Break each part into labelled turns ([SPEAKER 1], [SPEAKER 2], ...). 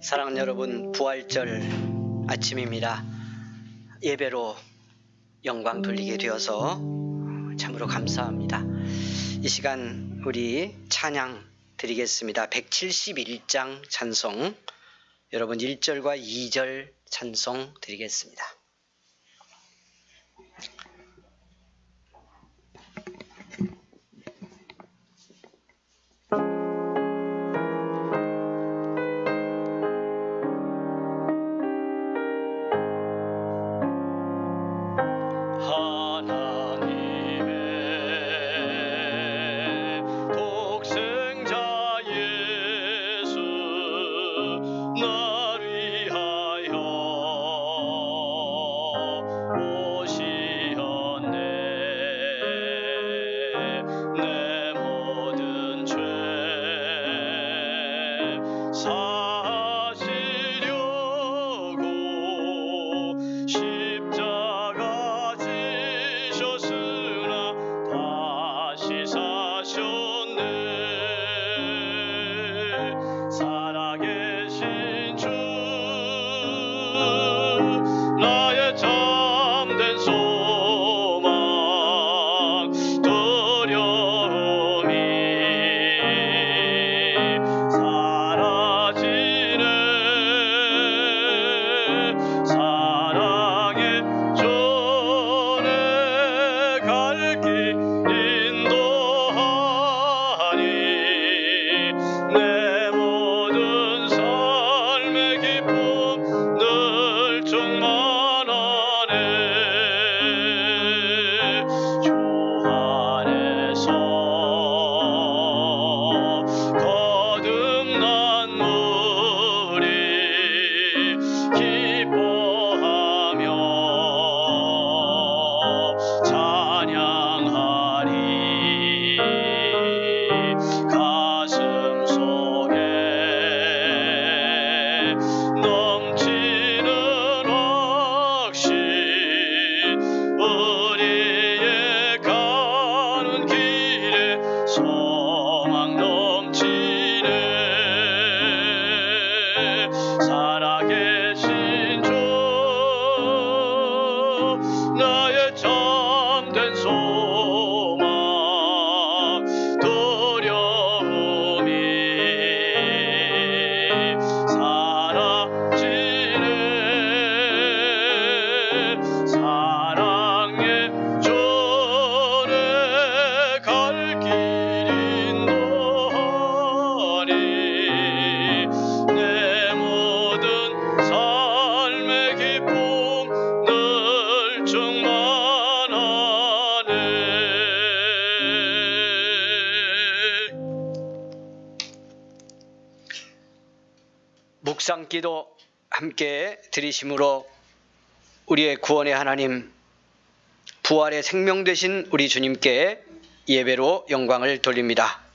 [SPEAKER 1] 사랑하는 여러분, 부활절 아침입니다. 예배로 영광 돌리게 되어서 참으로 감사합니다. 이 시간 우리 찬양 드리겠습니다. 171장 찬송, 여러분 1절과 2절 찬송 드리겠습니다.
[SPEAKER 2] 내 모든 삶의 길
[SPEAKER 1] 묵상기도 함께 드리심으로 우리의 구원의 하나님, 부활의 생명 되신 우리 주님께 예배로 영광을 돌립니다.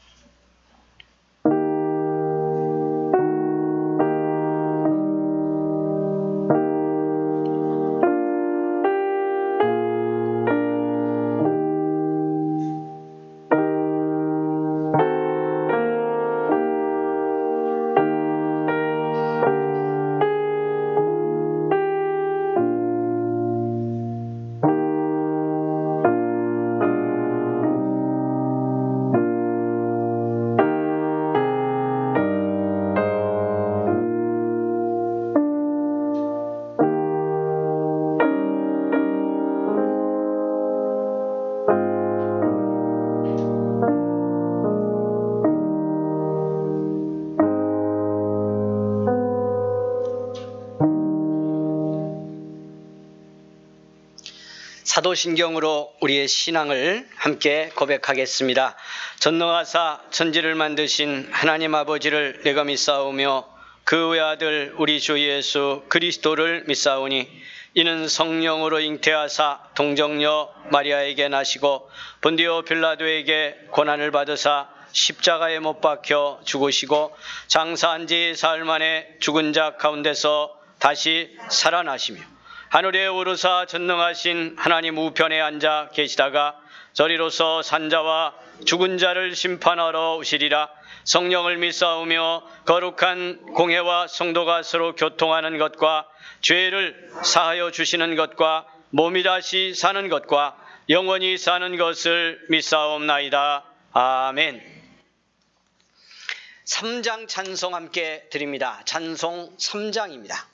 [SPEAKER 1] 사도신경으로 우리의 신앙을 함께 고백하겠습니다. 전능하사 천지를 만드신 하나님 아버지를 내가 믿사오며 그 외아들 우리 주 예수 그리스도를 믿사오니 이는 성령으로 잉태하사 동정녀 마리아에게 나시고 본디오 빌라도에게 고난을 받으사 십자가에 못 박혀 죽으시고 장사한 지 사흘 만에 죽은 자 가운데서 다시 살아나시며 하늘에 오르사 전능하신 하나님 우편에 앉아 계시다가 저리로서 산자와 죽은 자를 심판하러 오시리라. 성령을 믿사오며 거룩한 공회와 성도가 서로 교통하는 것과 죄를 사하여 주시는 것과 몸이 다시 사는 것과 영원히 사는 것을 믿사옵나이다. 아멘. 3장 찬송 함께 드립니다. 찬송 3장입니다.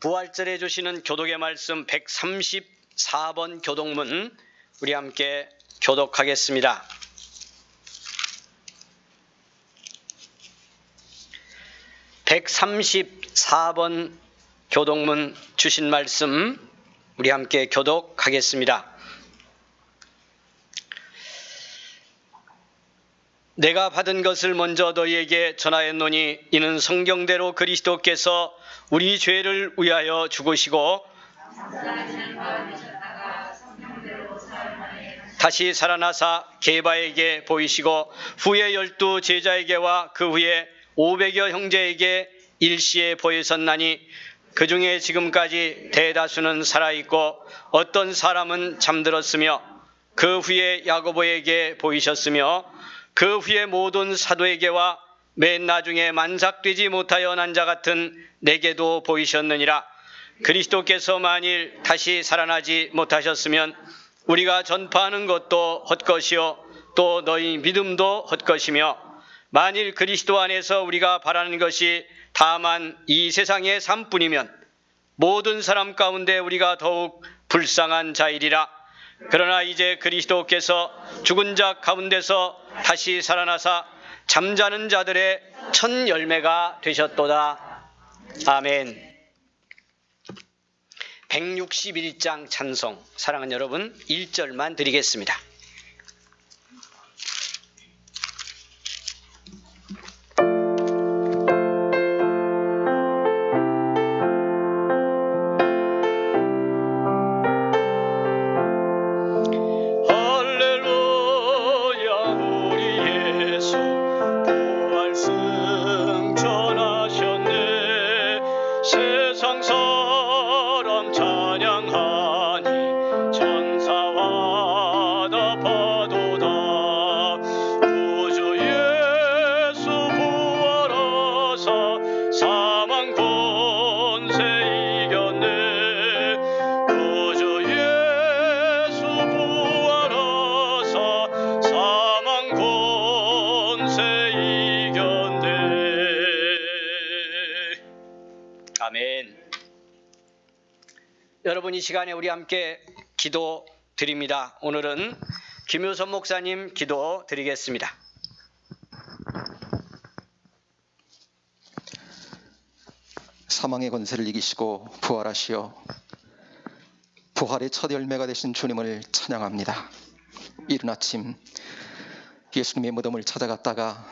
[SPEAKER 1] 부활절에 주시는 교독의 말씀 134번 교독문 우리 함께 교독하겠습니다. 134번 교독문 주신 말씀 우리 함께 교독하겠습니다. 내가 받은 것을 먼저 너희에게 전하였노니 이는 성경대로 그리스도께서 우리 죄를 위하여 죽으시고 다시 살아나사 게바에게 보이시고 후에 12 제자에게와 그 후에 500여 형제에게 일시에 보이셨나니 그 중에 지금까지 대다수는 살아있고 어떤 사람은 잠들었으며 그 후에 야고보에게 보이셨으며 그 후에 모든 사도에게와 맨 나중에 만삭되지 못하여 난 자 같은 내게도 보이셨느니라. 그리스도께서 만일 다시 살아나지 못하셨으면 우리가 전파하는 것도 헛것이요 또 너희 믿음도 헛것이며 만일 그리스도 안에서 우리가 바라는 것이 다만 이 세상의 삶뿐이면 모든 사람 가운데 우리가 더욱 불쌍한 자이리라. 그러나 이제 그리스도께서 죽은 자 가운데서 다시 살아나사 잠자는 자들의 첫 열매가 되셨도다. 아멘. 161장 찬송, 사랑하는 여러분 1절만 드리겠습니다.
[SPEAKER 2] 세상
[SPEAKER 1] 여러분 이 시간에 우리 함께 기도 드립니다. 오늘은 김효선 목사님 기도 드리겠습니다.
[SPEAKER 2] 사망의 권세를 이기시고 부활하시어 부활의 첫 열매가 되신 주님을 찬양합니다. 이른 아침 예수님의 무덤을 찾아갔다가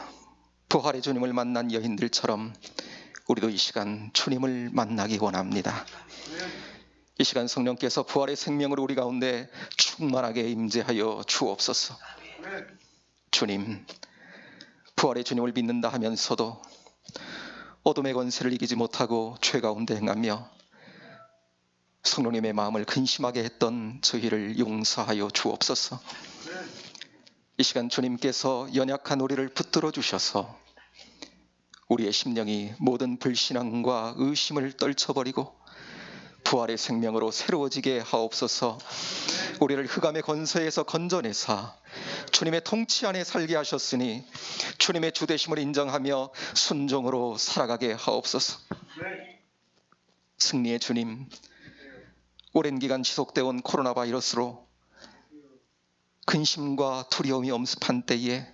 [SPEAKER 2] 부활의 주님을 만난 여인들처럼 우리도 이 시간 주님을 만나기 원합니다. 이 시간 성령께서 부활의 생명으로 우리 가운데 충만하게 임재하여 주옵소서. 주님, 부활의 주님을 믿는다 하면서도 어둠의 권세를 이기지 못하고 죄 가운데 행하며 성령님의 마음을 근심하게 했던 저희를 용서하여 주옵소서. 이 시간 주님께서 연약한 우리를 붙들어 주셔서 우리의 심령이 모든 불신앙과 의심을 떨쳐버리고 부활의 생명으로 새로워지게 하옵소서. 우리를 흑암의 권세에서 건져내사 주님의 통치 안에 살게 하셨으니 주님의 주되심을 인정하며 순종으로 살아가게 하옵소서. 승리의 주님, 오랜 기간 지속되어 온 코로나 바이러스로 근심과 두려움이 엄습한 때에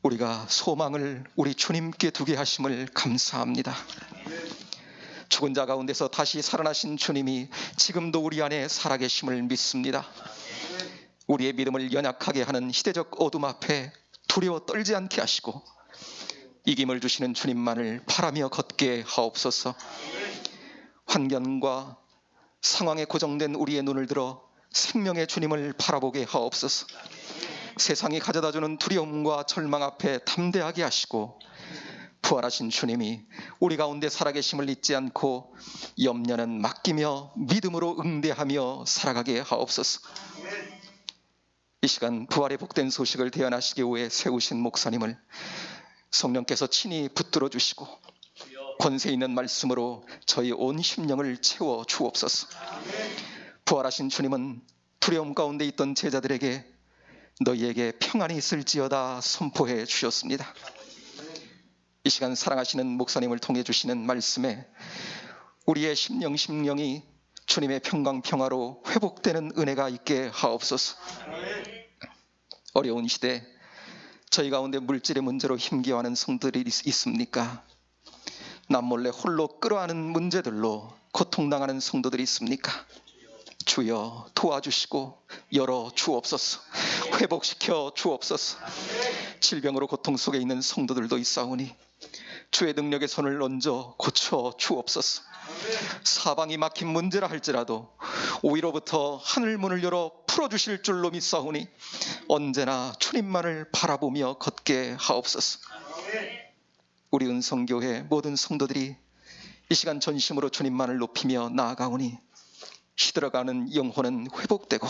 [SPEAKER 2] 우리가 소망을 우리 주님께 두게 하심을 감사합니다. 죽은 자 가운데서 다시 살아나신 주님이 지금도 우리 안에 살아계심을 믿습니다. 우리의 믿음을 연약하게 하는 시대적 어둠 앞에 두려워 떨지 않게 하시고 이김을 주시는 주님만을 바라며 걷게 하옵소서. 환경과 상황에 고정된 우리의 눈을 들어 생명의 주님을 바라보게 하옵소서. 세상이 가져다주는 두려움과 절망 앞에 담대하게 하시고 부활하신 주님이 우리 가운데 살아계심을 잊지 않고 염려는 맡기며 믿음으로 응대하며 살아가게 하옵소서. 이 시간 부활의 복된 소식을 대언하시기 위해 세우신 목사님을 성령께서 친히 붙들어 주시고 권세 있는 말씀으로 저희 온 심령을 채워 주옵소서. 부활하신 주님은 두려움 가운데 있던 제자들에게 너희에게 평안이 있을지어다 선포해 주셨습니다. 이 시간 사랑하시는 목사님을 통해 주시는 말씀에 우리의 심령이 주님의 평강평화로 회복되는 은혜가 있게 하옵소서. 어려운 시대 저희 가운데 물질의 문제로 힘겨워하는 성들이 있습니까? 남몰래 홀로 끌어안은 문제들로 고통당하는 성도들이 있습니까? 주여 도와주시고 열어 주옵소서. 회복시켜 주옵소서. 질병으로 고통 속에 있는 성도들도 있사오니 주의 능력의 손을 얹어 고쳐 주옵소서. 사방이 막힌 문제라 할지라도 오히로부터 하늘문을 열어 풀어주실 줄로 믿사오니 언제나 주님만을 바라보며 걷게 하옵소서. 우리 은성교회 모든 성도들이 이 시간 전심으로 주님만을 높이며 나아가오니 시들어가는 영혼은 회복되고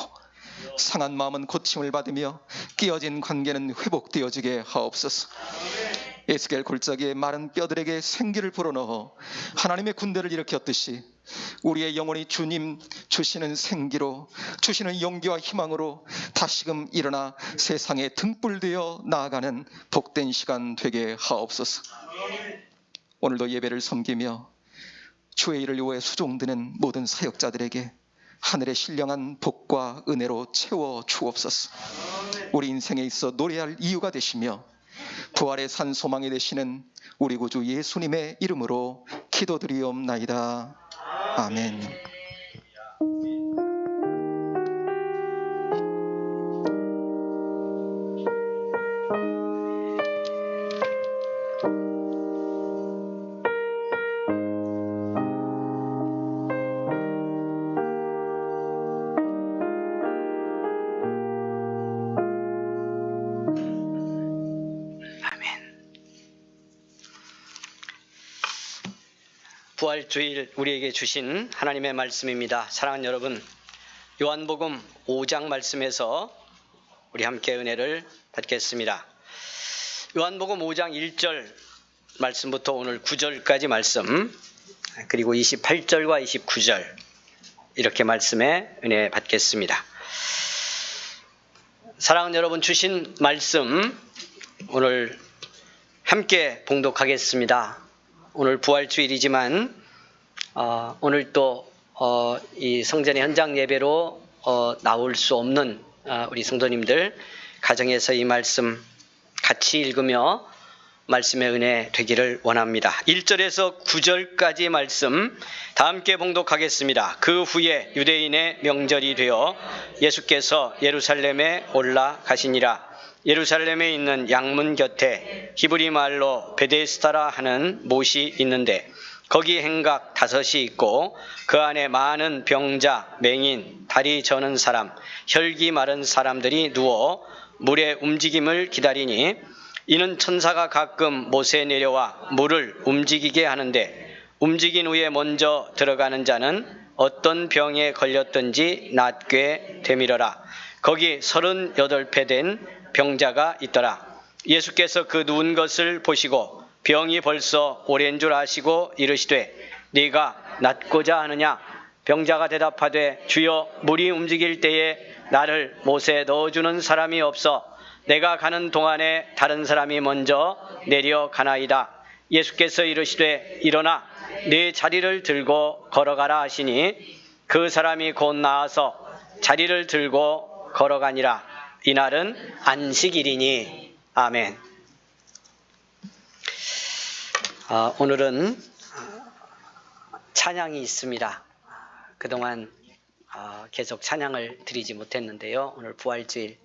[SPEAKER 2] 상한 마음은 고침을 받으며 끼어진 관계는 회복되어지게 하옵소서. 에스겔 골짜기에 마른 뼈들에게 생기를 불어넣어 하나님의 군대를 일으켰듯이 우리의 영혼이 주님 주시는 생기로 주시는 용기와 희망으로 다시금 일어나 세상에 등불되어 나아가는 복된 시간 되게 하옵소서. 오늘도 예배를 섬기며 주의 일을 위해 수종드는 모든 사역자들에게 하늘의 신령한 복과 은혜로 채워 주옵소서. 우리 인생에 있어 노래할 이유가 되시며 부활의 산 소망이 되시는 우리 구주 예수님의 이름으로 기도드리옵나이다. 아멘.
[SPEAKER 1] 부활주일 우리에게 주신 하나님의 말씀입니다. 사랑하는 여러분, 요한복음 5장 말씀에서 우리 함께 은혜를 받겠습니다. 요한복음 5장 1절 말씀부터 오늘 9절까지 말씀, 그리고 28절과 29절 이렇게 말씀에 은혜 받겠습니다. 사랑하는 여러분, 주신 말씀 오늘 함께 봉독하겠습니다. 오늘 부활주일이지만 오늘 또 이 성전의 현장 예배로 나올 수 없는 우리 성도님들 가정에서 이 말씀 같이 읽으며 말씀의 은혜 되기를 원합니다. 1절에서 9절까지 말씀 다 함께 봉독하겠습니다. 그 후에 유대인의 명절이 되어 예수께서 예루살렘에 올라가시니라. 예루살렘에 있는 양문 곁에 히브리 말로 베데스다라 하는 못이 있는데 거기 행각 5이 있고 그 안에 많은 병자, 맹인, 다리 저는 사람, 혈기 마른 사람들이 누워 물의 움직임을 기다리니 이는 천사가 가끔 못에 내려와 물을 움직이게 하는데 움직인 후에 먼저 들어가는 자는 어떤 병에 걸렸든지 낫게 되밀어라. 거기 38배 된 병자가 있더라. 예수께서 그 누운 것을 보시고 병이 벌써 오랜 줄 아시고 이르시되 네가 낫고자 하느냐? 병자가 대답하되 주여 물이 움직일 때에 나를 못에 넣어주는 사람이 없어 내가 가는 동안에 다른 사람이 먼저 내려가나이다. 예수께서 이르시되 일어나 네 자리를 들고 걸어가라 하시니 그 사람이 곧 나아서 자리를 들고 걸어가니라. 이날은 안식일이니. 아멘. 오늘은 찬양이 있습니다. 그동안 계속 찬양을 드리지 못했는데요. 오늘 부활주일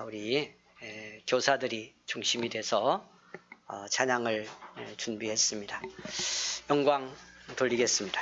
[SPEAKER 1] 우리 교사들이 중심이 돼서 찬양을 준비했습니다. 영광 돌리겠습니다.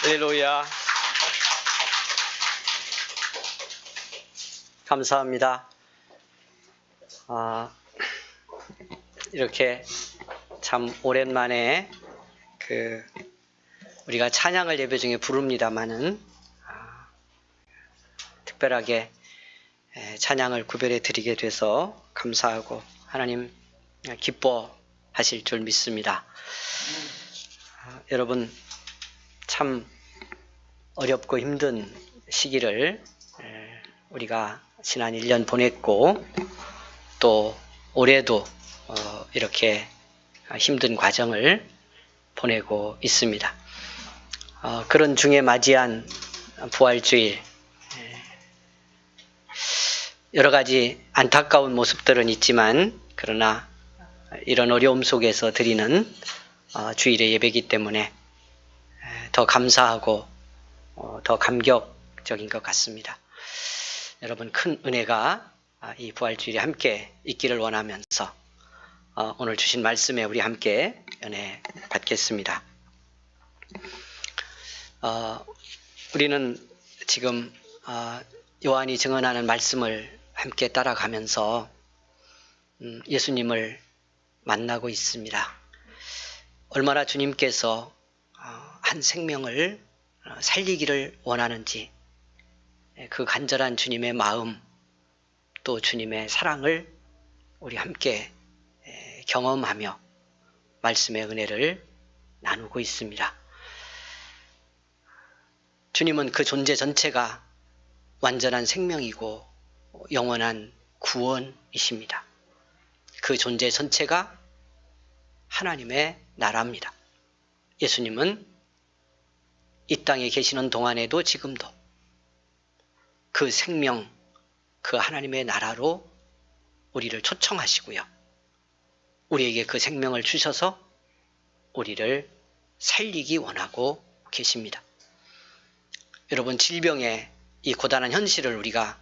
[SPEAKER 1] 할렐루야. 감사합니다. 이렇게 참 오랜만에 우리가 찬양을 예배 중에 부릅니다마는 특별하게 찬양을 구별해 드리게 돼서 감사하고 하나님 기뻐하실 줄 믿습니다. 여러분 참 어렵고 힘든 시기를 우리가 지난 1년 보냈고 또 올해도 이렇게 힘든 과정을 보내고 있습니다. 그런 중에 맞이한 부활주일, 여러 가지 안타까운 모습들은 있지만 그러나 이런 어려움 속에서 드리는 주일의 예배이기 때문에 더 감사하고 더 감격적인 것 같습니다. 여러분 큰 은혜가 이 부활주일에 함께 있기를 원하면서 오늘 주신 말씀에 우리 함께 은혜 받겠습니다. 우리는 지금 요한이 증언하는 말씀을 함께 따라가면서 예수님을 만나고 있습니다. 얼마나 주님께서 한 생명을 살리기를 원하는지 그 간절한 주님의 마음 또 주님의 사랑을 우리 함께 경험하며 말씀의 은혜를 나누고 있습니다. 주님은 그 존재 전체가 완전한 생명이고 영원한 구원이십니다. 그 존재 전체가 하나님의 나라입니다. 예수님은 이 땅에 계시는 동안에도 지금도 그 생명, 그 하나님의 나라로 우리를 초청하시고요. 우리에게 그 생명을 주셔서 우리를 살리기 원하고 계십니다. 여러분 질병의 이 고단한 현실을 우리가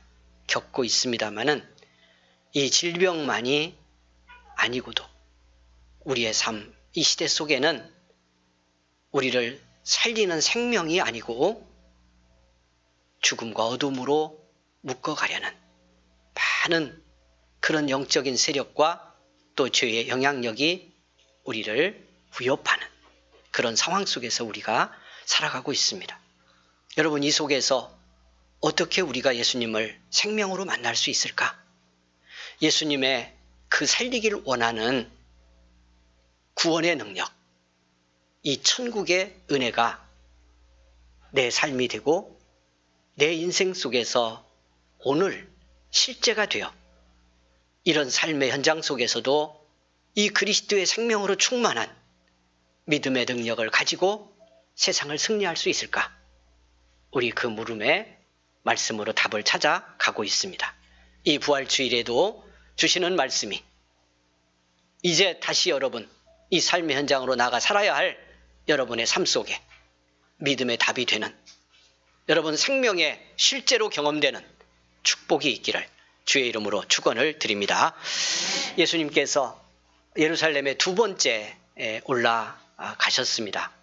[SPEAKER 1] 겪고 있습니다마는 이 질병만이 아니고도 우리의 삶, 이 시대 속에는 우리를 살리는 생명이 아니고 죽음과 어둠으로 묶어가려는 많은 그런 영적인 세력과 또 죄의 영향력이 우리를 위협하는 그런 상황 속에서 우리가 살아가고 있습니다. 여러분 이 속에서 어떻게 우리가 예수님을 생명으로 만날 수 있을까? 예수님의 그 살리기를 원하는 구원의 능력, 이 천국의 은혜가 내 삶이 되고 내 인생 속에서 오늘 실제가 되어 이런 삶의 현장 속에서도 이 그리스도의 생명으로 충만한 믿음의 능력을 가지고 세상을 승리할 수 있을까? 우리 그 물음에 말씀으로 답을 찾아가고 있습니다. 이 부활주일에도 주시는 말씀이 이제 다시 여러분 이 삶의 현장으로 나가 살아야 할 여러분의 삶 속에 믿음의 답이 되는 여러분 생명에 실제로 경험되는 축복이 있기를 주의 이름으로 축원을 드립니다. 예수님께서 예루살렘에 두 번째 올라가셨습니다.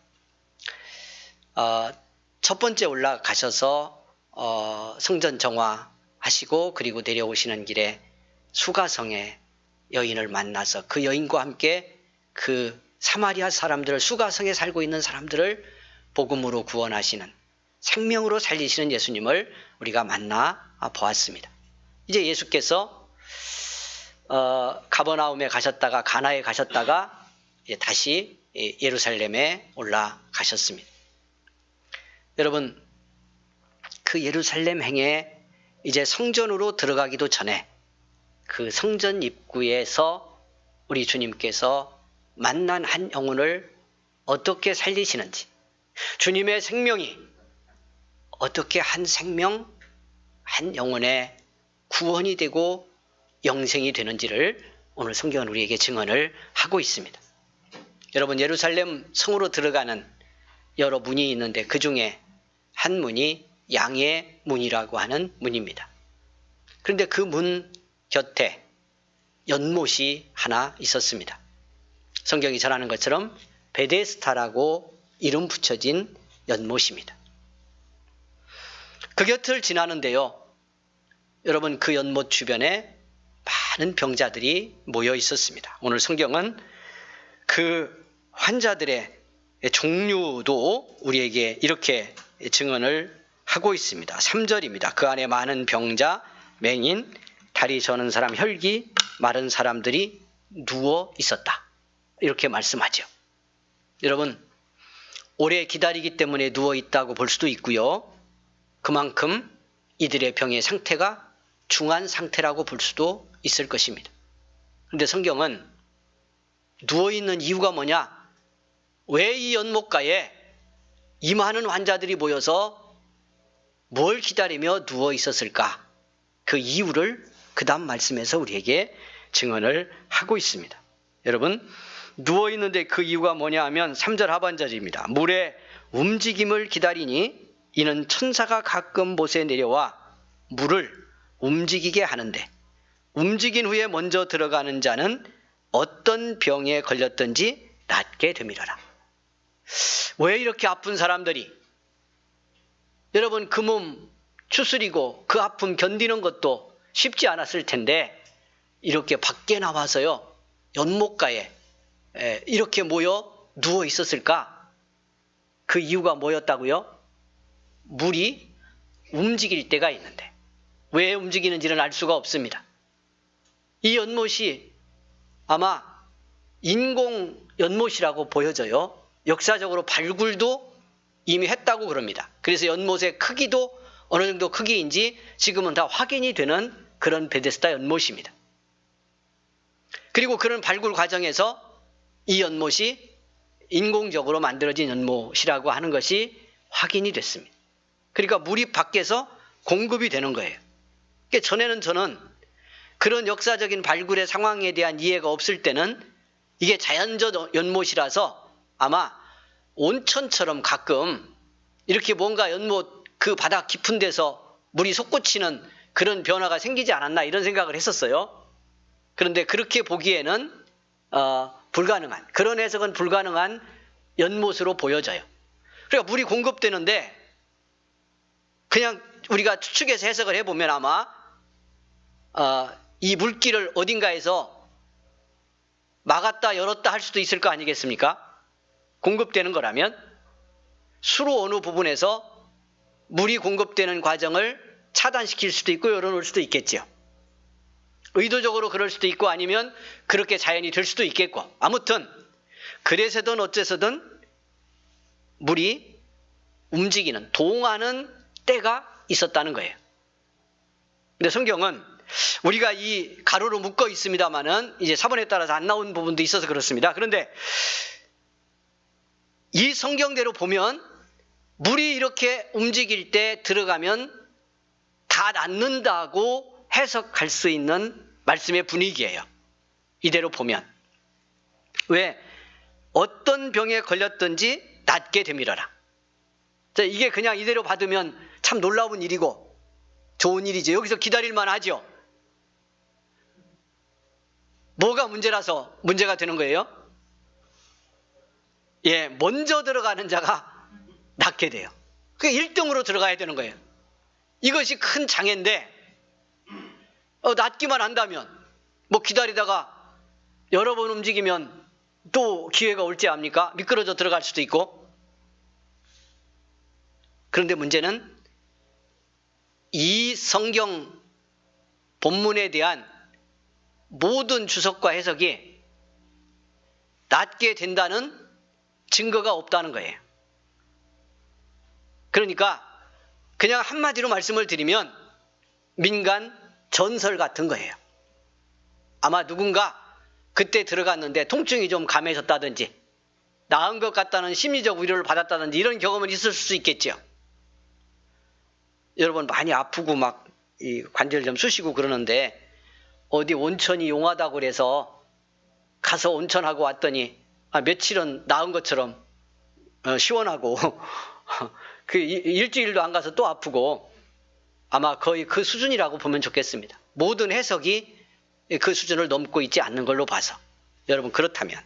[SPEAKER 1] 첫 번째 올라가셔서 성전 정화하시고 그리고 내려오시는 길에 수가성의 여인을 만나서 그 여인과 함께 그 사마리아 사람들을 수가성에 살고 있는 사람들을 복음으로 구원하시는 생명으로 살리시는 예수님을 우리가 만나 보았습니다. 이제 예수께서 가버나움에 가셨다가 가나에 가셨다가 이제 다시 예루살렘에 올라가셨습니다. 여러분 그 예루살렘 행에 이제 성전으로 들어가기도 전에 그 성전 입구에서 우리 주님께서 만난 한 영혼을 어떻게 살리시는지 주님의 생명이 어떻게 한 생명, 한 영혼의 구원이 되고 영생이 되는지를 오늘 성경은 우리에게 증언을 하고 있습니다. 여러분 예루살렘 성으로 들어가는 여러 문이 있는데 그 중에 한 문이 양의 문이라고 하는 문입니다. 그런데 그 문 곁에 연못이 하나 있었습니다. 성경이 전하는 것처럼 베데스다라고 이름 붙여진 연못입니다. 그 곁을 지나는데요. 여러분, 그 연못 주변에 많은 병자들이 모여 있었습니다. 오늘 성경은 그 환자들의 종류도 우리에게 이렇게 증언을 하고 있습니다. 3절입니다. 그 안에 많은 병자, 맹인, 다리 저는 사람, 혈기, 마른 사람들이 누워 있었다. 이렇게 말씀하죠. 여러분, 오래 기다리기 때문에 누워 있다고 볼 수도 있고요. 그만큼 이들의 병의 상태가 중한 상태라고 볼 수도 있을 것입니다. 그런데 성경은 누워있는 이유가 뭐냐? 왜 이 연못가에 이 많은 환자들이 모여서 뭘 기다리며 누워 있었을까? 그 이유를 그 다음 말씀에서 우리에게 증언을 하고 있습니다. 여러분, 누워있는데 그 이유가 뭐냐 하면 3절 하반절입니다. 물의 움직임을 기다리니 이는 천사가 가끔 못에 내려와 물을 움직이게 하는데 움직인 후에 먼저 들어가는 자는 어떤 병에 걸렸든지 낫게 되밀어라. 왜 이렇게 아픈 사람들이, 여러분, 그 몸 추스리고 그 아픔 견디는 것도 쉽지 않았을 텐데 이렇게 밖에 나와서요, 연못가에 이렇게 모여 누워 있었을까? 그 이유가 뭐였다고요? 물이 움직일 때가 있는데 왜 움직이는지는 알 수가 없습니다. 이 연못이 아마 인공 연못이라고 보여져요. 역사적으로 발굴도 이미 했다고 그럽니다. 그래서 연못의 크기도 어느 정도 크기인지 지금은 다 확인이 되는 그런 베데스다 연못입니다. 그리고 그런 발굴 과정에서 이 연못이 인공적으로 만들어진 연못이라고 하는 것이 확인이 됐습니다. 그러니까 물이 밖에서 공급이 되는 거예요. 그러니까 전에는 저는 그런 역사적인 발굴의 상황에 대한 이해가 없을 때는 이게 자연적 연못이라서 아마 온천처럼 가끔 이렇게 뭔가 연못 그 바닥 깊은 데서 물이 솟구치는 그런 변화가 생기지 않았나 이런 생각을 했었어요. 그런데 그렇게 보기에는 불가능한, 그런 해석은 불가능한 연못으로 보여져요. 그러니까 물이 공급되는데 그냥 우리가 추측해서 해석을 해보면 아마 이 물길을 어딘가에서 막았다 열었다 할 수도 있을 거 아니겠습니까? 공급되는 거라면 수로 어느 부분에서 물이 공급되는 과정을 차단시킬 수도 있고 열어놓을 수도 있겠죠. 의도적으로 그럴 수도 있고 아니면 그렇게 자연이 될 수도 있겠고, 아무튼 그래서든 어째서든 물이 움직이는, 동하는 때가 있었다는 거예요. 근데 성경은 우리가 이 가로로 묶어 있습니다만은 이제 사본에 따라서 안 나온 부분도 있어서 그렇습니다. 그런데 이 성경대로 보면 물이 이렇게 움직일 때 들어가면 다 낫는다고 해석할 수 있는 말씀의 분위기예요. 이대로 보면. 왜? 어떤 병에 걸렸든지 낫게 되밀어라. 자, 이게 그냥 이대로 받으면 참 놀라운 일이고 좋은 일이죠. 여기서 기다릴만 하죠. 뭐가 문제라서 문제가 되는 거예요? 예, 먼저 들어가는 자가 낫게 돼요. 그게 1등으로 들어가야 되는 거예요. 이것이 큰 장애인데 낫기만 한다면 뭐 기다리다가 여러 번 움직이면 또 기회가 올지 압니까? 미끄러져 들어갈 수도 있고. 그런데 문제는 이 성경 본문에 대한 모든 주석과 해석이 낫게 된다는 증거가 없다는 거예요. 그러니까 그냥 한마디로 말씀을 드리면 민간 전설 같은 거예요. 아마 누군가 그때 들어갔는데 통증이 좀 감해졌다든지 나은 것 같다는 심리적 위로를 받았다든지 이런 경험은 있을 수 있겠죠. 여러분 많이 아프고 막 이 관절 좀 쑤시고 그러는데 어디 온천이 용하다고 그래서 가서 온천하고 왔더니 며칠은 나은 것처럼 시원하고 그 일주일도 안 가서 또 아프고 아마 거의 그 수준이라고 보면 좋겠습니다. 모든 해석이 그 수준을 넘고 있지 않는 걸로 봐서. 여러분 그렇다면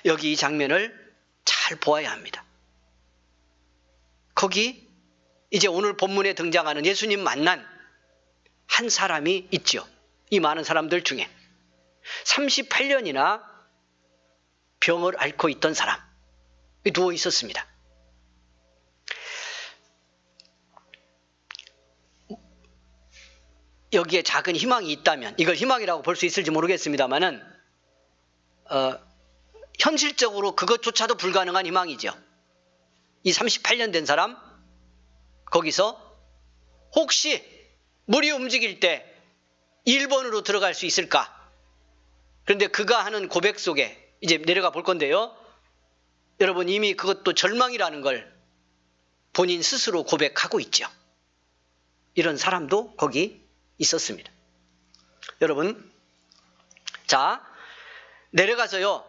[SPEAKER 1] 여기 이 장면을 잘 보아야 합니다. 거기 이제 오늘 본문에 등장하는 예수님 만난 한 사람이 있죠. 이 많은 사람들 중에 38년이나 병을 앓고 있던 사람 누워 있었습니다. 여기에 작은 희망이 있다면, 이걸 희망이라고 볼 수 있을지 모르겠습니다만은 현실적으로 그것조차도 불가능한 희망이죠. 이 38년 된 사람, 거기서 혹시 물이 움직일 때 1번으로 들어갈 수 있을까? 그런데 그가 하는 고백 속에 이제 내려가 볼 건데요. 여러분 이미 그것도 절망이라는 걸 본인 스스로 고백하고 있죠. 이런 사람도 거기 있었습니다. 여러분, 자, 내려가서요,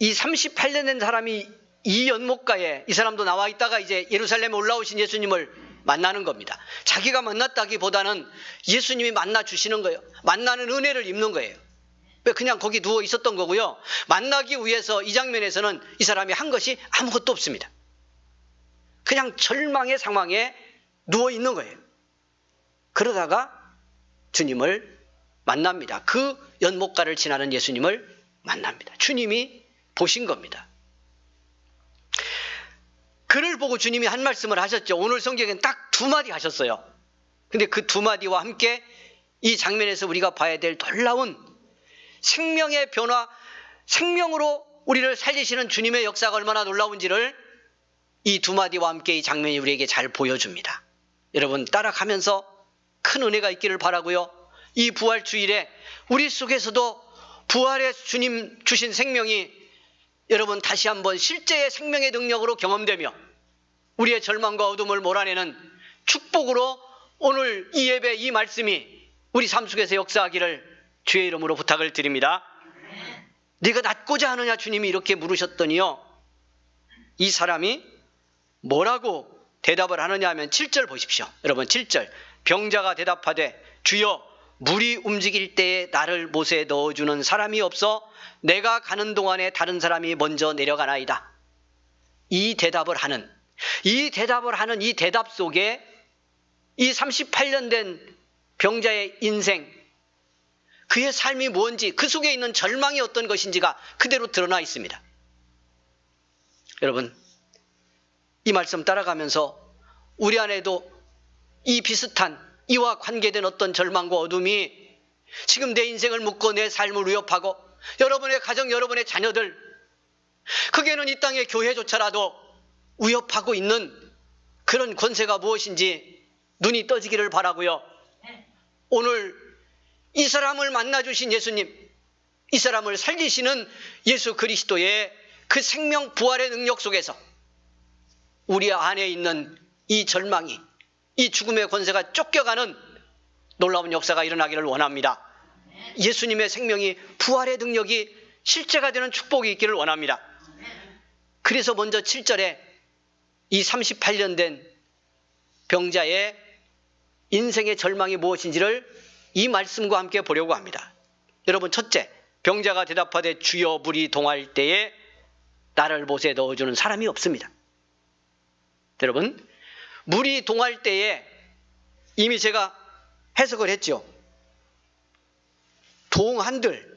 [SPEAKER 1] 이 38년 된 사람이 이 연못가에 이 사람도 나와 있다가 이제 예루살렘에 올라오신 예수님을 만나는 겁니다. 자기가 만났다기보다는 예수님이 만나 주시는 거예요. 만나는 은혜를 입는 거예요. 그냥 거기 누워 있었던 거고요. 만나기 위해서 이 장면에서는 이 사람이 한 것이 아무것도 없습니다. 그냥 절망의 상황에 누워 있는 거예요. 그러다가 주님을 만납니다. 그 연못가를 지나는 예수님을 만납니다. 주님이 보신 겁니다. 그를 보고 주님이 한 말씀을 하셨죠. 오늘 성경엔 딱 2마디 하셨어요. 근데 그 2마디와 함께 이 장면에서 우리가 봐야 될 놀라운 생명의 변화, 생명으로 우리를 살리시는 주님의 역사가 얼마나 놀라운지를 이 2마디와 함께 이 장면이 우리에게 잘 보여줍니다. 여러분 따라가면서 큰 은혜가 있기를 바라고요. 이 부활주일에 우리 속에서도 부활의 주님 주신 생명이 여러분 다시 한번 실제의 생명의 능력으로 경험되며 우리의 절망과 어둠을 몰아내는 축복으로 오늘 이 예배 이 말씀이 우리 삶 속에서 역사하기를 주의 이름으로 부탁을 드립니다. 네가 낫고자 하느냐 주님이 이렇게 물으셨더니요, 이 사람이 뭐라고 대답을 하느냐 하면 7절 보십시오. 여러분 7절, 병자가 대답하되 주여 물이 움직일 때에 나를 못에 넣어주는 사람이 없어 내가 가는 동안에 다른 사람이 먼저 내려가나이다. 이 대답을 하는 이 대답 속에 이 38년 된 병자의 인생, 그의 삶이 뭔지, 그 속에 있는 절망이 어떤 것인지가 그대로 드러나 있습니다. 여러분 이 말씀 따라가면서 우리 안에도 이 비슷한 이와 관계된 어떤 절망과 어둠이 지금 내 인생을 묶고 내 삶을 위협하고 여러분의 가정, 여러분의 자녀들, 크게는 이 땅의 교회조차라도 위협하고 있는 그런 권세가 무엇인지 눈이 떠지기를 바라고요. 오늘 이 사람을 만나주신 예수님, 이 사람을 살리시는 예수 그리스도의 그 생명 부활의 능력 속에서 우리 안에 있는 이 절망이, 이 죽음의 권세가 쫓겨가는 놀라운 역사가 일어나기를 원합니다. 예수님의 생명이, 부활의 능력이 실제가 되는 축복이 있기를 원합니다. 그래서 먼저 7절에 이 38년 된 병자의 인생의 절망이 무엇인지를 이 말씀과 함께 보려고 합니다. 여러분, 첫째, 병자가 대답하되 주여 물이 동할 때에 나를 못에 넣어주는 사람이 없습니다. 여러분, 물이 동할 때에 이미 제가 해석을 했죠. 동한들,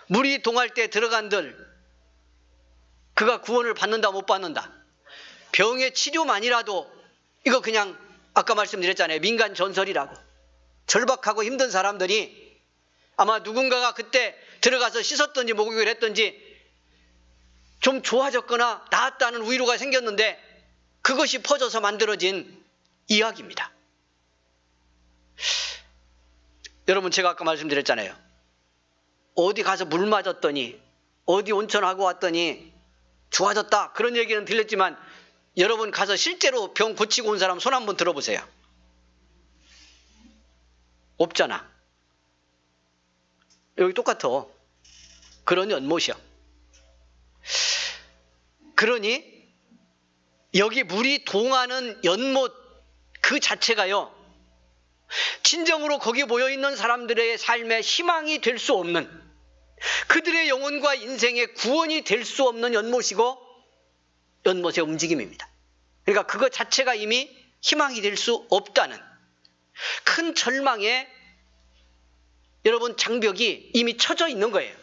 [SPEAKER 1] 물이 동할 때 들어간들, 그가 구원을 받는다 못 받는다. 병의 치료만이라도 이거 그냥 아까 말씀드렸잖아요. 민간 전설이라고. 절박하고 힘든 사람들이 아마 누군가가 그때 들어가서 씻었든지 목욕을 했든지 좀 좋아졌거나 나았다는 위로가 생겼는데 그것이 퍼져서 만들어진 이야기입니다. 여러분, 제가 아까 말씀드렸잖아요. 어디 가서 물 맞았더니, 어디 온천하고 왔더니 좋아졌다, 그런 얘기는 들렸지만 여러분 가서 실제로 병 고치고 온 사람 손 한번 들어보세요. 없잖아. 여기 똑같아. 그런 연못이야. 그러니 여기 물이 동하는 연못 그 자체가요, 진정으로 거기 모여있는 사람들의 삶의 희망이 될 수 없는, 그들의 영혼과 인생의 구원이 될 수 없는 연못이고, 연못의 움직임입니다. 그러니까 그것 자체가 이미 희망이 될 수 없다는 큰 절망에 여러분 장벽이 이미 쳐져 있는 거예요.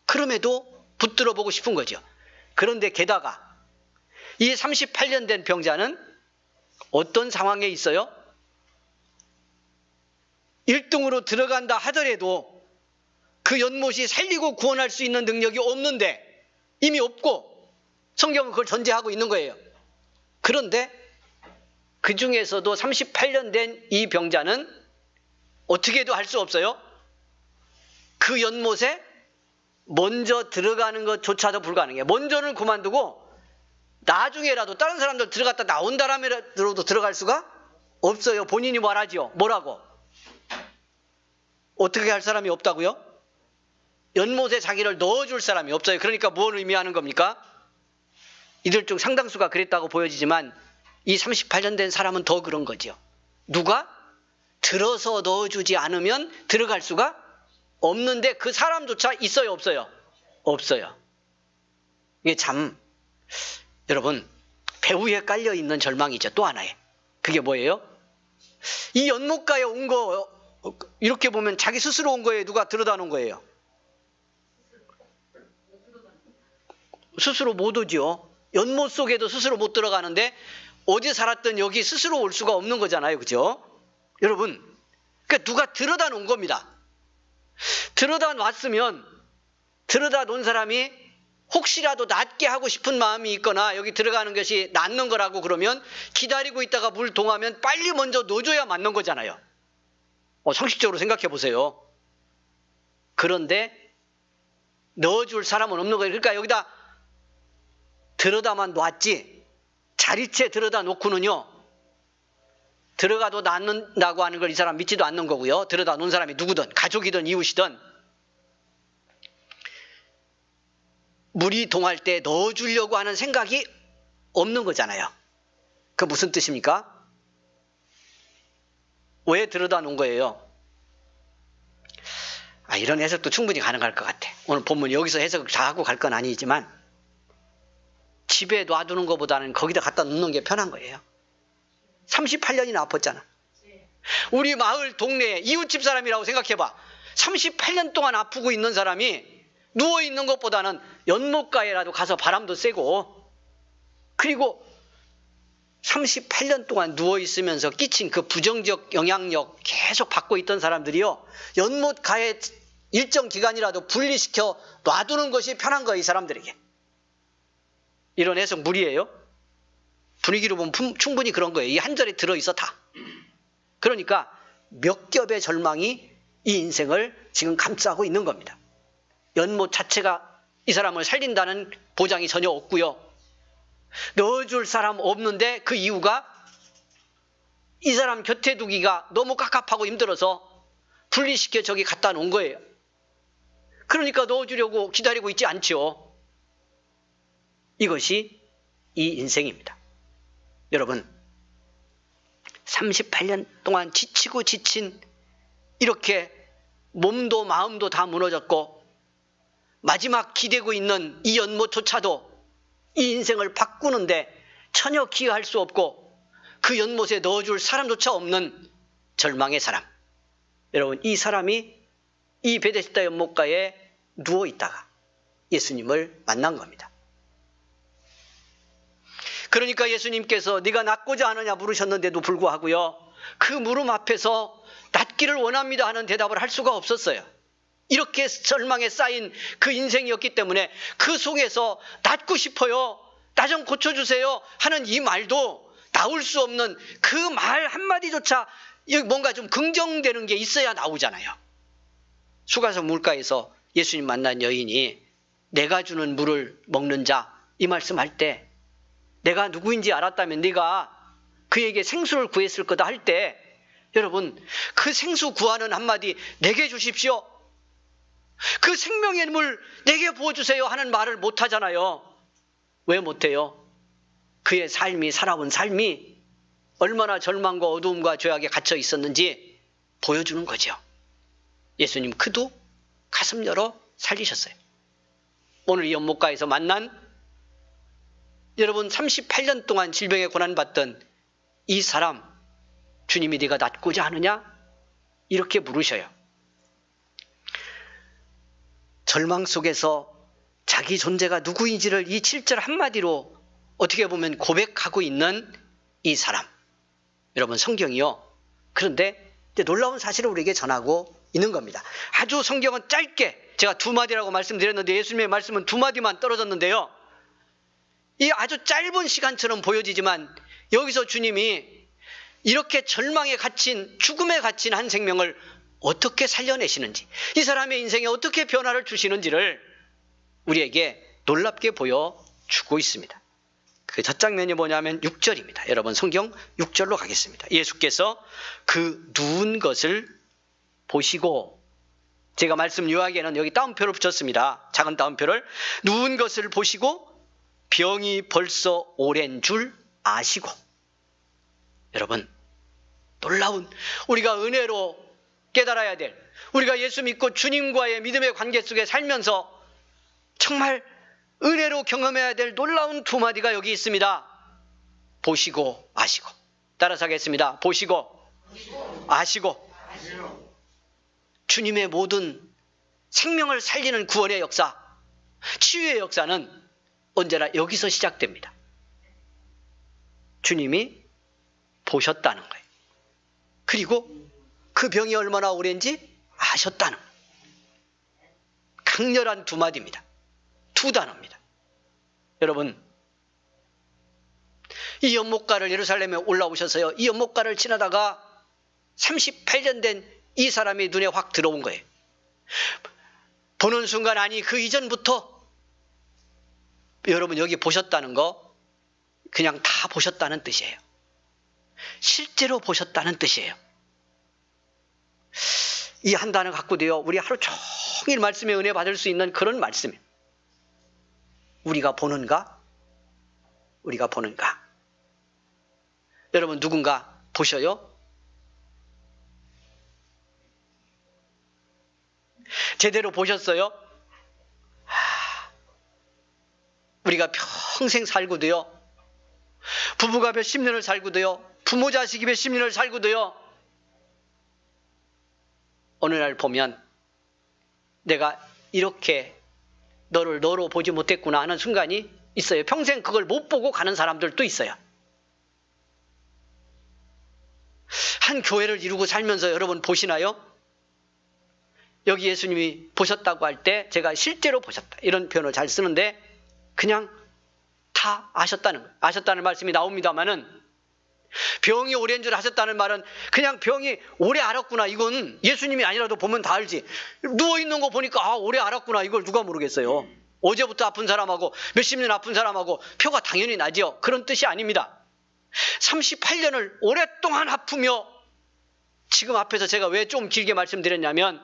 [SPEAKER 1] 그럼에도 붙들어 보고 싶은 거죠. 그런데 게다가 이 38년 된 병자는 어떤 상황에 있어요? 1등으로 들어간다 하더라도 그 연못이 살리고 구원할 수 있는 능력이 없는데 이미 없고 성경은 그걸 전제하고 있는 거예요. 그런데 그 중에서도 38년 된 이 병자는 어떻게 해도 할 수 없어요. 그 연못에 먼저 들어가는 것조차도 불가능해요. 먼저는 그만두고 나중에라도 다른 사람들 들어갔다 나온다라도 들어갈 수가 없어요. 본인이 말하지요. 뭐라고? 어떻게 할 사람이 없다고요? 연못에 자기를 넣어줄 사람이 없어요. 그러니까 뭘 의미하는 겁니까? 이들 중 상당수가 그랬다고 보여지지만 이 38년 된 사람은 더 그런 거죠. 누가 들어서 넣어주지 않으면 들어갈 수가 없는데 그 사람조차 있어요, 없어요? 없어요. 이게 참 여러분 배후에 깔려있는 절망이죠. 또 하나의. 그게 뭐예요? 이 연못가에 온 거 이렇게 보면 자기 스스로 온 거예요? 누가 들어다 놓은 거예요? 스스로 못 오죠. 연못 속에도 스스로 못 들어가는데 어디 살았든 여기 스스로 올 수가 없는 거잖아요. 그죠? 여러분, 그러니까 누가 들어다 놓은 겁니다. 들어다 놨으면 들어다 놓은 사람이 혹시라도 낫게 하고 싶은 마음이 있거나 여기 들어가는 것이 낫는 거라고 그러면 기다리고 있다가 물 동하면 빨리 먼저 넣어줘야 맞는 거잖아요. 상식적으로 생각해 보세요. 그런데 넣어줄 사람은 없는 거예요. 그러니까 여기다 들어다만 놨지 자리채 들어다 놓고는요. 들어가도 낫는다고 하는 걸 이 사람 믿지도 않는 거고요. 들어다 놓은 사람이 누구든 가족이든 이웃이든 물이 동할 때 넣어주려고 하는 생각이 없는 거잖아요. 그 무슨 뜻입니까? 왜 들어다 놓은 거예요? 이런 해석도 충분히 가능할 것 같아. 오늘 본문 여기서 해석을 다 하고 갈 건 아니지만 집에 놔두는 것보다는 거기다 갖다 놓는 게 편한 거예요. 38년이나 아팠잖아. 우리 마을 동네 이웃집 사람이라고 생각해봐. 38년 동안 아프고 있는 사람이 누워있는 것보다는 연못가에라도 가서 바람도 쐬고 그리고 38년 동안 누워있으면서 끼친 그 부정적 영향력 계속 받고 있던 사람들이요. 연못가에 일정 기간이라도 분리시켜 놔두는 것이 편한 거예요. 이 사람들에게. 이런 해석 무리예요. 분위기로 보면 충분히 그런 거예요. 이 한 절에 들어있어 다. 그러니까 몇 겹의 절망이 이 인생을 지금 감싸고 있는 겁니다. 연못 자체가 이 사람을 살린다는 보장이 전혀 없고요. 넣어줄 사람 없는데 그 이유가 이 사람 곁에 두기가 너무 깝깝하고 힘들어서 분리시켜 저기 갖다 놓은 거예요. 그러니까 넣어주려고 기다리고 있지 않죠. 이것이 이 인생입니다. 여러분 38년 동안 지치고 지친 이렇게 몸도 마음도 다 무너졌고 마지막 기대고 있는 이 연못조차도 이 인생을 바꾸는데 전혀 기여할 수 없고 그 연못에 넣어줄 사람조차 없는 절망의 사람. 여러분 이 사람이 이 베데스다 연못가에 누워있다가 예수님을 만난 겁니다. 그러니까 예수님께서 네가 낫고자 하느냐 물으셨는데도 불구하고요. 그 물음 앞에서 낫기를 원합니다 하는 대답을 할 수가 없었어요. 이렇게 절망에 쌓인 그 인생이었기 때문에 그 속에서 낫고 싶어요. 나 좀 고쳐주세요 하는 이 말도 나올 수 없는 그 말 한마디조차 뭔가 좀 긍정되는 게 있어야 나오잖아요. 수가성 물가에서 예수님 만난 여인이 내가 주는 물을 먹는 자 이 말씀할 때 내가 누구인지 알았다면 네가 그에게 생수를 구했을 거다 할 때 여러분 그 생수 구하는 한마디 내게 주십시오. 그 생명의 물 내게 부어주세요 하는 말을 못하잖아요. 왜 못해요? 그의 삶이 살아온 삶이 얼마나 절망과 어두움과 죄악에 갇혀 있었는지 보여주는 거죠. 예수님 그도 가슴 열어 살리셨어요. 오늘 이 연못가에서 만난 여러분 38년 동안 질병에 고난받던 이 사람 주님이 네가 낫고자 하느냐? 이렇게 물으셔요. 절망 속에서 자기 존재가 누구인지를 이 7절 한마디로 어떻게 보면 고백하고 있는 이 사람. 여러분 성경이요. 그런데 놀라운 사실을 우리에게 전하고 있는 겁니다. 아주 성경은 짧게 제가 2마디라고 말씀드렸는데 예수님의 말씀은 2마디만 떨어졌는데요. 이 아주 짧은 시간처럼 보여지지만 여기서 주님이 이렇게 절망에 갇힌 죽음에 갇힌 한 생명을 어떻게 살려내시는지 이 사람의 인생에 어떻게 변화를 주시는지를 우리에게 놀랍게 보여주고 있습니다. 그 첫 장면이 뭐냐면 6절입니다. 여러분 성경 6절로 가겠습니다. 예수께서 그 누운 것을 보시고 제가 말씀 요약에는 여기 따옴표를 붙였습니다. 작은 따옴표를 누운 것을 보시고 병이 벌써 오랜 줄 아시고 여러분 놀라운 우리가 은혜로 깨달아야 될 우리가 예수 믿고 주님과의 믿음의 관계 속에 살면서 정말 은혜로 경험해야 될 놀라운 2마디가 여기 있습니다. 보시고 아시고. 따라서 하겠습니다. 보시고 아시고. 주님의 모든 생명을 살리는 구원의 역사, 치유의 역사는 언제나 여기서 시작됩니다. 주님이 보셨다는 거예요. 그리고 그 병이 얼마나 오랜지 아셨다는 거예요. 강렬한 2마디입니다. 2단어입니다. 여러분 이 연못가를 예루살렘에 올라오셔서요. 이 연못가를 지나다가 38년 된 이 사람이 눈에 확 들어온 거예요. 보는 순간 아니 그 이전부터 여러분 여기 보셨다는 거 그냥 다 보셨다는 뜻이에요. 실제로 보셨다는 뜻이에요. 이 한 단어 갖고도요. 우리 하루 종일 말씀의 은혜 받을 수 있는 그런 말씀이에요. 우리가 보는가? 우리가 보는가? 여러분 누군가 보셔요? 제대로 보셨어요? 우리가 평생 살고도요. 부부가 몇십 년을 살고도요. 부모 자식이 몇십 년을 살고도요. 어느 날 보면 내가 이렇게 너를 너로 보지 못했구나 하는 순간이 있어요. 평생 그걸 못 보고 가는 사람들도 있어요. 한 교회를 이루고 살면서 여러분 보시나요? 여기 예수님이 보셨다고 할 때 제가 실제로 보셨다 이런 표현을 잘 쓰는데 그냥 다 아셨다는 거예요. 아셨다는 말씀이 나옵니다마는 병이 오랜 줄 아셨다는 말은 그냥 병이 오래 알았구나 이건 예수님이 아니라도 보면 다 알지. 누워있는 거 보니까 아 오래 알았구나 이걸 누가 모르겠어요. 어제부터 아픈 사람하고 몇십 년 아픈 사람하고 표가 당연히 나죠. 그런 뜻이 아닙니다. 38년을 오랫동안 아프며 지금 앞에서 제가 왜 좀 길게 말씀드렸냐면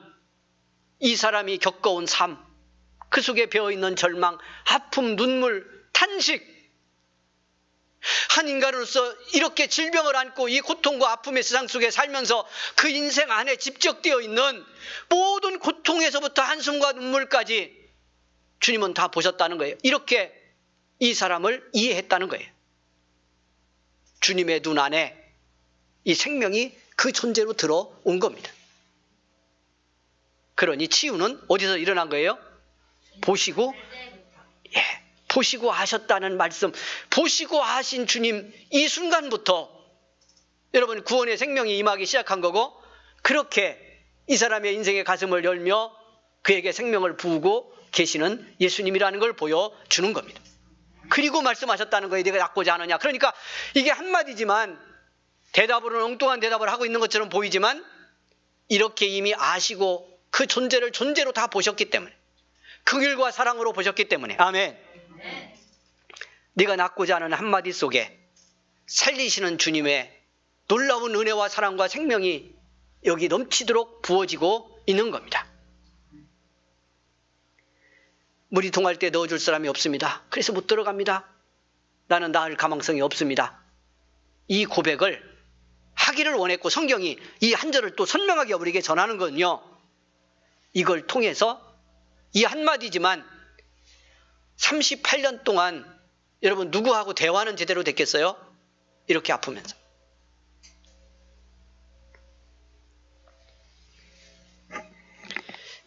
[SPEAKER 1] 이 사람이 겪어온 삶, 그 속에 배어있는 절망, 아픔, 눈물, 탄식. 한 인간으로서 이렇게 질병을 안고 이 고통과 아픔의 세상 속에 살면서 그 인생 안에 집적되어 있는 모든 고통에서부터 한숨과 눈물까지 주님은 다 보셨다는 거예요. 이렇게 이 사람을 이해했다는 거예요. 주님의 눈 안에 이 생명이 그 존재로 들어온 겁니다. 그러니 치유는 어디서 일어난 거예요? 보시고, 보시고 아셨다는 말씀, 보시고 아신 주님 이 순간부터 여러분 구원의 생명이 임하기 시작한 거고 그렇게 이 사람의 인생의 가슴을 열며 그에게 생명을 부으고 계시는 예수님이라는 걸 보여주는 겁니다. 그리고 말씀하셨다는 거예요. 네가 낫고자 하느냐. 그러니까 이게 한마디지만 대답으로는 엉뚱한 대답을 하고 있는 것처럼 보이지만 이렇게 이미 아시고 그 존재를 존재로 다 보셨기 때문에 긍휼과 사랑으로 보셨기 때문에 아멘. 네가 낫고자 하는 한마디 속에 살리시는 주님의 놀라운 은혜와 사랑과 생명이 여기 넘치도록 부어지고 있는 겁니다. 물이 동할 때 넣어줄 사람이 없습니다. 그래서 못 들어갑니다. 나는 나을 가망성이 없습니다. 이 고백을 하기를 원했고 성경이 이 한 절을 또 선명하게 우리에게 전하는 건요. 이걸 통해서 이 한마디지만 38년 동안 여러분 누구하고 대화는 제대로 됐겠어요? 이렇게 아프면서.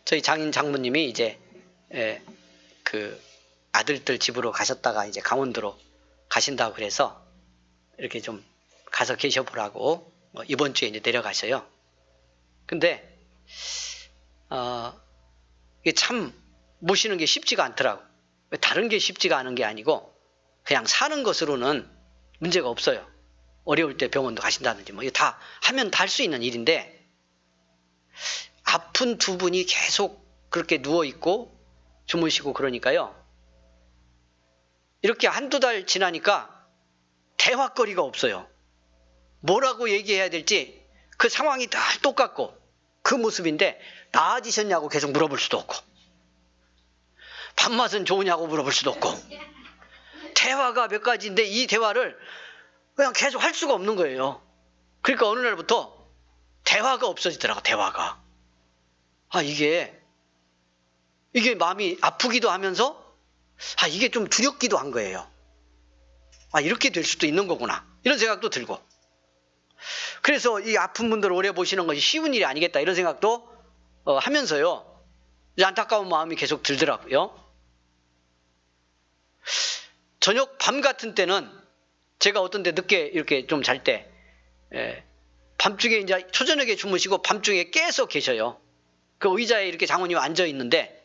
[SPEAKER 1] 저희 장모님이 이제 그 아들들 집으로 가셨다가 이제 강원도로 가신다고 그래서 이렇게 좀 가서 계셔보라고 이번 주에 이제 내려가셔요. 근데 이게 참 모시는 게 쉽지가 않더라고. 다른 게 쉽지가 않은 게 아니고 그냥 사는 것으로는 문제가 없어요. 어려울 때 병원도 가신다든지 뭐 이거 다 하면 다 할 수 있는 일인데 아픈 두 분이 계속 그렇게 누워있고 주무시고 그러니까요. 이렇게 한두 달 지나니까 대화거리가 없어요. 뭐라고 얘기해야 될지 그 상황이 다 똑같고 그 모습인데 나아지셨냐고 계속 물어볼 수도 없고 밥맛은 좋으냐고 물어볼 수도 없고 대화가 몇 가지인데 이 대화를 그냥 계속 할 수가 없는 거예요. 그러니까 어느 날부터 대화가 없어지더라고. 대화가. 이게 마음이 아프기도 하면서 이게 좀 두렵기도 한 거예요. 이렇게 될 수도 있는 거구나. 이런 생각도 들고. 그래서 이 아픈 분들을 오래 보시는 것이 쉬운 일이 아니겠다. 이런 생각도 하면서요. 안타까운 마음이 계속 들더라고요. 저녁 밤 같은 때는 제가 어떤 데 늦게 이렇게 좀 잘 때 밤중에 이제 초저녁에 주무시고 밤중에 깨서 계셔요. 그 의자에 이렇게 장모님이 앉아 있는데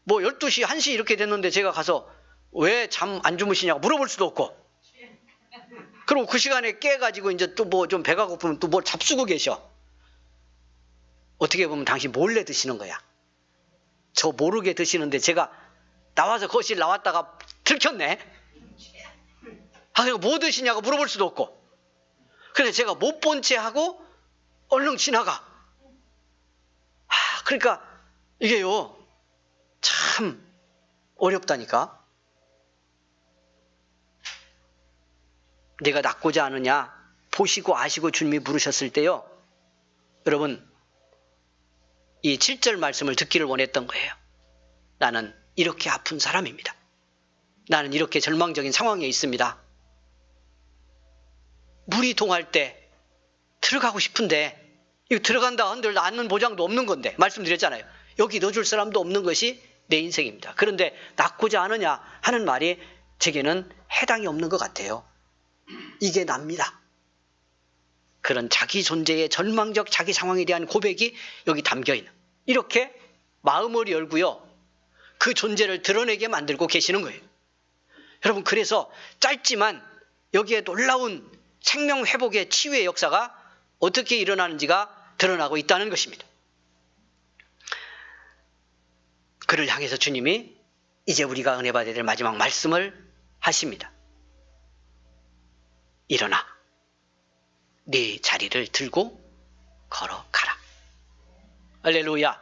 [SPEAKER 1] 뭐 12시, 1시 이렇게 됐는데 제가 가서 왜 잠 안 주무시냐고 물어볼 수도 없고 그리고 그 시간에 깨가지고 이제 또 뭐 좀 배가 고프면 또 뭘 잡수고 계셔. 어떻게 보면 당신 몰래 드시는 거야. 저 모르게 드시는데 제가 나와서 거실 나왔다가 들켰네. 뭐 드시냐고 물어볼 수도 없고 그래서 제가 못 본 채 하고 얼른 지나가. 그러니까 이게요 참 어렵다니까. 내가 낫고자 하느냐 보시고 아시고 주님이 부르셨을 때요. 여러분 이 7절 말씀을 듣기를 원했던 거예요. 나는 이렇게 아픈 사람입니다. 나는 이렇게 절망적인 상황에 있습니다. 물이 동할 때 들어가고 싶은데 이거 들어간다 한들 낫는 보장도 없는 건데 말씀드렸잖아요. 여기 넣어줄 사람도 없는 것이 내 인생입니다. 그런데 낫고자 하느냐 하는 말이 제게는 해당이 없는 것 같아요. 이게 납니다. 그런 자기 존재의 절망적 자기 상황에 대한 고백이 여기 담겨있는 이렇게 마음을 열고요. 그 존재를 드러내게 만들고 계시는 거예요. 여러분 그래서 짧지만 여기에 놀라운 생명회복의 치유의 역사가 어떻게 일어나는지가 드러나고 있다는 것입니다. 그를 향해서 주님이 이제 우리가 은혜 받아야 될 마지막 말씀을 하십니다. 일어나 네 자리를 들고 걸어가라. 할렐루야.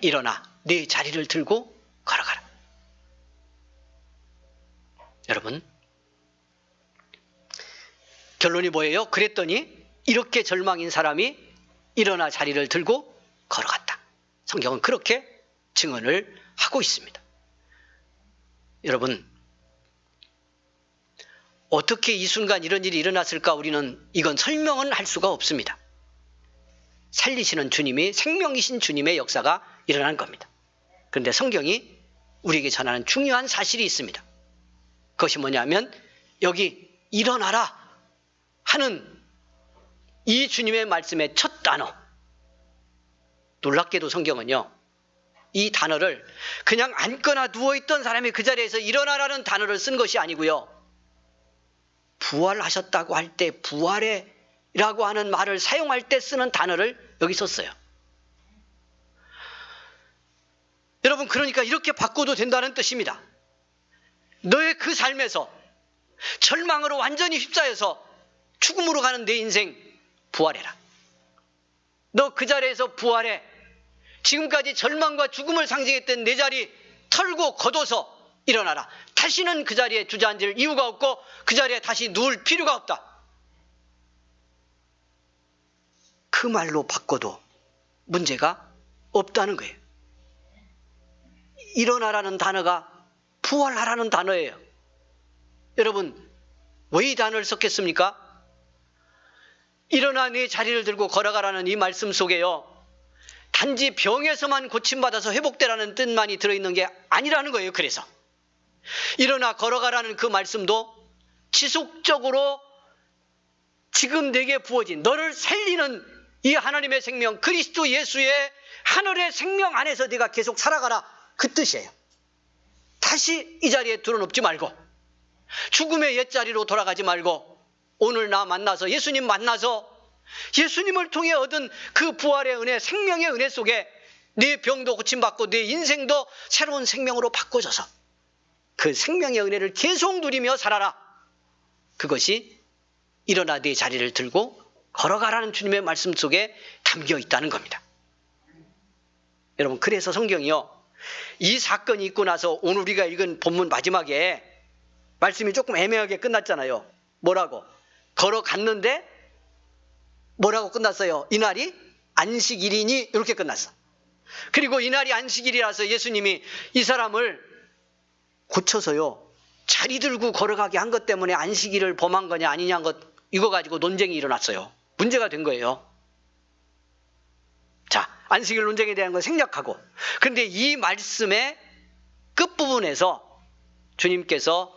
[SPEAKER 1] 일어나 네 자리를 들고 걸어가라. 여러분 결론이 뭐예요? 그랬더니 이렇게 절망인 사람이 일어나 자리를 들고 걸어갔다. 성경은 그렇게 증언을 하고 있습니다. 여러분 어떻게 이 순간 이런 일이 일어났을까 우리는 이건 설명은 할 수가 없습니다. 살리시는 주님이 생명이신 주님의 역사가 일어난 겁니다. 그런데 성경이 우리에게 전하는 중요한 사실이 있습니다. 그것이 뭐냐면 여기 일어나라 하는 이 주님의 말씀의 첫 단어, 놀랍게도 성경은요 이 단어를 그냥 앉거나 누워있던 사람이 그 자리에서 일어나라는 단어를 쓴 것이 아니고요, 부활하셨다고 할 때 부활해라고 하는 말을 사용할 때 쓰는 단어를 여기 썼어요. 여러분 그러니까 이렇게 바꿔도 된다는 뜻입니다. 너의 그 삶에서 절망으로 완전히 휩싸여서 죽음으로 가는 내 인생 부활해라. 너 그 자리에서 부활해. 지금까지 절망과 죽음을 상징했던 내 자리 털고 걷어서 일어나라. 다시는 그 자리에 주저앉을 이유가 없고 그 자리에 다시 누울 필요가 없다. 그 말로 바꿔도 문제가 없다는 거예요. 일어나라는 단어가 부활하라는 단어예요. 여러분, 왜 이 단어를 썼겠습니까? 일어나 네 자리를 들고 걸어가라는 이 말씀 속에요, 단지 병에서만 고침받아서 회복되라는 뜻만이 들어있는 게 아니라는 거예요. 그래서 일어나 걸어가라는 그 말씀도 지속적으로 지금 내게 부어진 너를 살리는 이 하나님의 생명, 그리스도 예수의 하늘의 생명 안에서 네가 계속 살아가라, 그 뜻이에요. 다시 이 자리에 드러눕지 말고, 죽음의 옛자리로 돌아가지 말고, 오늘 나 만나서, 예수님 만나서 예수님을 통해 얻은 그 부활의 은혜, 생명의 은혜 속에 네 병도 고침받고 네 인생도 새로운 생명으로 바꿔져서 그 생명의 은혜를 계속 누리며 살아라. 그것이 일어나 네 자리를 들고 걸어가라는 주님의 말씀 속에 담겨 있다는 겁니다. 여러분, 그래서 성경이요, 이 사건이 있고 나서 오늘 우리가 읽은 본문 마지막에 말씀이 조금 애매하게 끝났잖아요. 뭐라고? 걸어갔는데 뭐라고 끝났어요? 이날이 안식일이니, 이렇게 끝났어. 그리고 이날이 안식일이라서 예수님이 이 사람을 고쳐서요, 자리 들고 걸어가게 한 것 때문에 안식일을 범한 거냐 아니냐 것, 이거 가지고 논쟁이 일어났어요. 문제가 된 거예요. 자, 안식일 논쟁에 대한 건 생략하고, 그런데 이 말씀의 끝부분에서 주님께서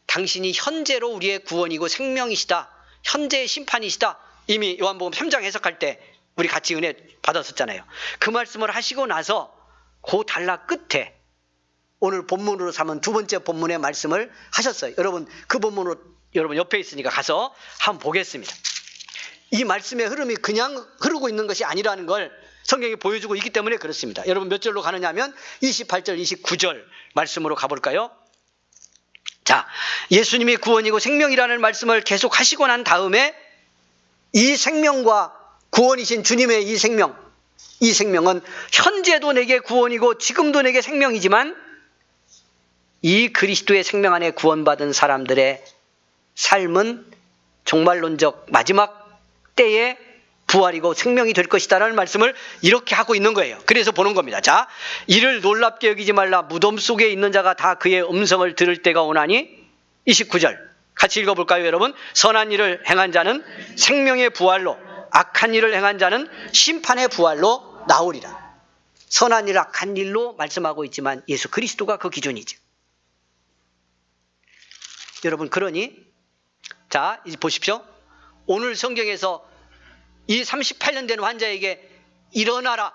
[SPEAKER 1] 당신이 현재로 우리의 구원이고 생명이시다, 현재의 심판이시다, 이미 요한복음 3장 해석할 때 우리 같이 은혜 받았었잖아요. 그 말씀을 하시고 나서 그 단락 끝에 오늘 본문으로 삼은 두 번째 본문의 말씀을 하셨어요. 여러분, 그 본문으로 여러분 옆에 있으니까 가서 한번 보겠습니다. 이 말씀의 흐름이 그냥 흐르고 있는 것이 아니라는 걸 성경이 보여주고 있기 때문에 그렇습니다. 여러분, 몇 절로 가느냐 하면 28절, 29절 말씀으로 가볼까요? 자, 예수님이 구원이고 생명이라는 말씀을 계속 하시고 난 다음에 이 생명과 구원이신 주님의 이 생명은 현재도 내게 구원이고 지금도 내게 생명이지만 이 그리스도의 생명 안에 구원받은 사람들의 삶은 종말론적 마지막 때에 부활이고 생명이 될 것이다라는 말씀을 이렇게 하고 있는 거예요. 그래서 보는 겁니다. 자, 이를 놀랍게 여기지 말라. 무덤 속에 있는 자가 다 그의 음성을 들을 때가 오나니. 29절 같이 읽어볼까요, 여러분? 선한 일을 행한 자는 생명의 부활로, 악한 일을 행한 자는 심판의 부활로 나오리라. 선한 일, 악한 일로 말씀하고 있지만 예수 그리스도가 그 기준이죠. 여러분, 그러니 자, 이제 보십시오. 오늘 성경에서 이 38년 된 환자에게 일어나라,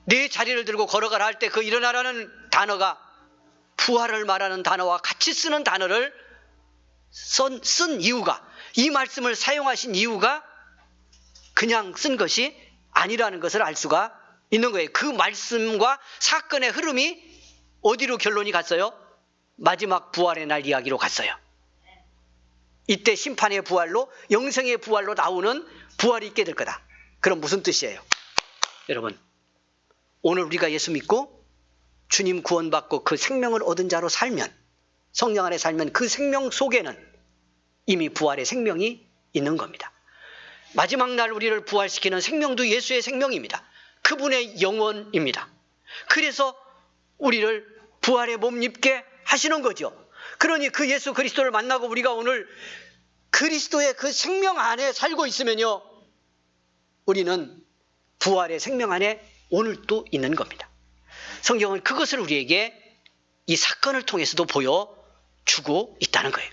[SPEAKER 1] 내 자리를 들고 걸어가라 할 때 그 일어나라는 단어가 부활을 말하는 단어와 같이 쓰는 단어를 쓴 이유가, 이 말씀을 사용하신 이유가 그냥 쓴 것이 아니라는 것을 알 수가 있는 거예요. 그 말씀과 사건의 흐름이 어디로 결론이 갔어요? 마지막 부활의 날 이야기로 갔어요. 이때 심판의 부활로, 영생의 부활로 나오는 부활이 있게 될 거다. 그럼 무슨 뜻이에요? 여러분, 오늘 우리가 예수 믿고 주님 구원받고 그 생명을 얻은 자로 살면, 성령 안에 살면 그 생명 속에는 이미 부활의 생명이 있는 겁니다. 마지막 날 우리를 부활시키는 생명도 예수의 생명입니다. 그분의 영원입니다. 그래서 우리를 부활의 몸 입게 하시는 거죠. 그러니 그 예수 그리스도를 만나고 우리가 오늘 그리스도의 그 생명 안에 살고 있으면요, 우리는 부활의 생명 안에 오늘 또 있는 겁니다. 성경은 그것을 우리에게 이 사건을 통해서도 보여주고 있다는 거예요.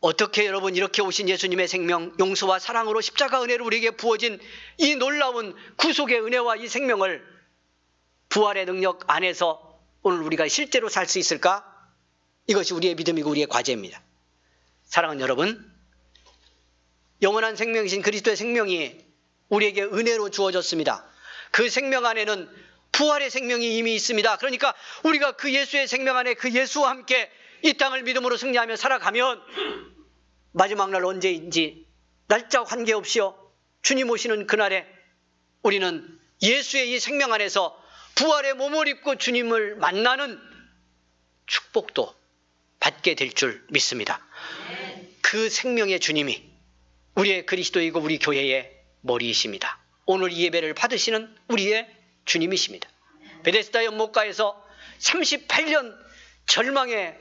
[SPEAKER 1] 어떻게 여러분, 이렇게 오신 예수님의 생명, 용서와 사랑으로 십자가 은혜로 우리에게 부어진 이 놀라운 구속의 은혜와 이 생명을 부활의 능력 안에서 오늘 우리가 실제로 살 수 있을까? 이것이 우리의 믿음이고 우리의 과제입니다. 사랑하는 여러분, 영원한 생명이신 그리스도의 생명이 우리에게 은혜로 주어졌습니다. 그 생명 안에는 부활의 생명이 이미 있습니다. 그러니까 우리가 그 예수의 생명 안에 그 예수와 함께 이 땅을 믿음으로 승리하며 살아가면 마지막 날 언제인지 날짜 관계없이요, 주님 오시는 그날에 우리는 예수의 이 생명 안에서 부활의 몸을 입고 주님을 만나는 축복도 받게 될 줄 믿습니다. 그 생명의 주님이 우리의 그리스도이고 우리 교회의 머리이십니다. 오늘 이 예배를 받으시는 우리의 주님이십니다. 베데스다 연못가에서 38년 절망의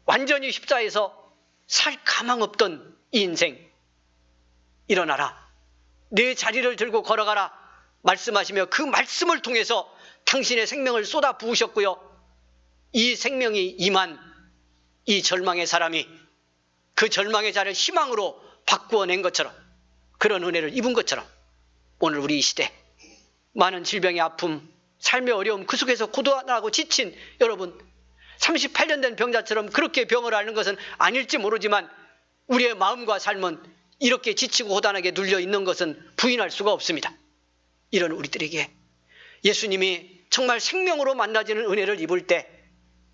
[SPEAKER 1] 완전히 십자에서 살 가망 없던 이 인생, 일어나라, 내 자리를 들고 걸어가라 말씀하시며 그 말씀을 통해서 당신의 생명을 쏟아 부으셨고요, 이 생명이 임한 이 절망의 사람이 그 절망의 자를 희망으로 바꾸어낸 것처럼, 그런 은혜를 입은 것처럼 오늘 우리 이 시대 많은 질병의 아픔, 삶의 어려움, 그 속에서 고단하고 지친 여러분, 38년 된 병자처럼 그렇게 병을 앓는 것은 아닐지 모르지만 우리의 마음과 삶은 이렇게 지치고 고단하게 눌려 있는 것은 부인할 수가 없습니다. 이런 우리들에게 예수님이 정말 생명으로 만나지는 은혜를 입을 때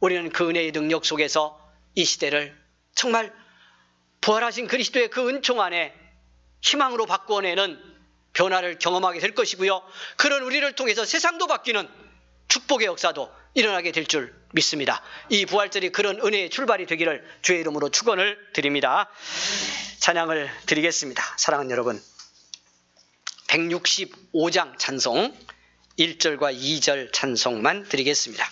[SPEAKER 1] 우리는 그 은혜의 능력 속에서 이 시대를 정말 부활하신 그리스도의 그 은총 안에 희망으로 바꾸어내는 변화를 경험하게 될 것이고요, 그런 우리를 통해서 세상도 바뀌는 축복의 역사도 일어나게 될 줄 믿습니다. 이 부활절이 그런 은혜의 출발이 되기를 주의 이름으로 축원을 드립니다. 찬양을 드리겠습니다. 사랑하는 여러분, 165장 찬송 1절과 2절 찬송만 드리겠습니다.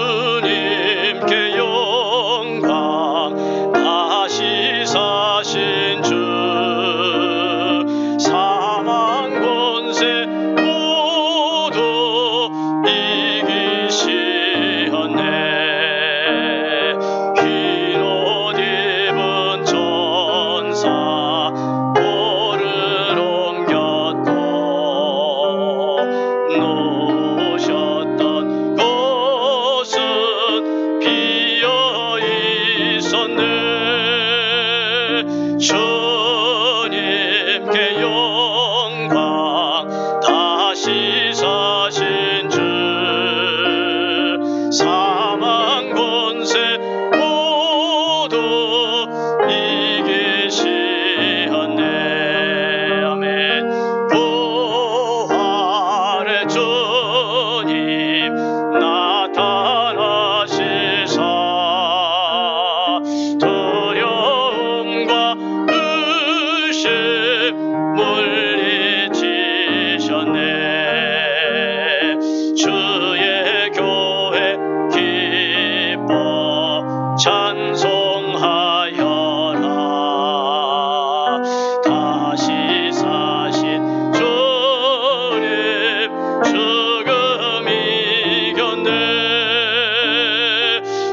[SPEAKER 3] 주님께 영광, 다시 사신 주, 사망 권세 모두 이기시었네. 흰 옷 입은 천사 돌을 옮겼고 놓으셨던 곳은 비어 있었네. 주님께 영광, 다시 사신 주, 사망 권세 모두 이기시었네. 아멘. 부활의 주님 나타나시사 두려움과 의심 물리치셨네. 주의 교회 기뻐 찬송하여라. 다시 사신 주님 죽음 이겼네.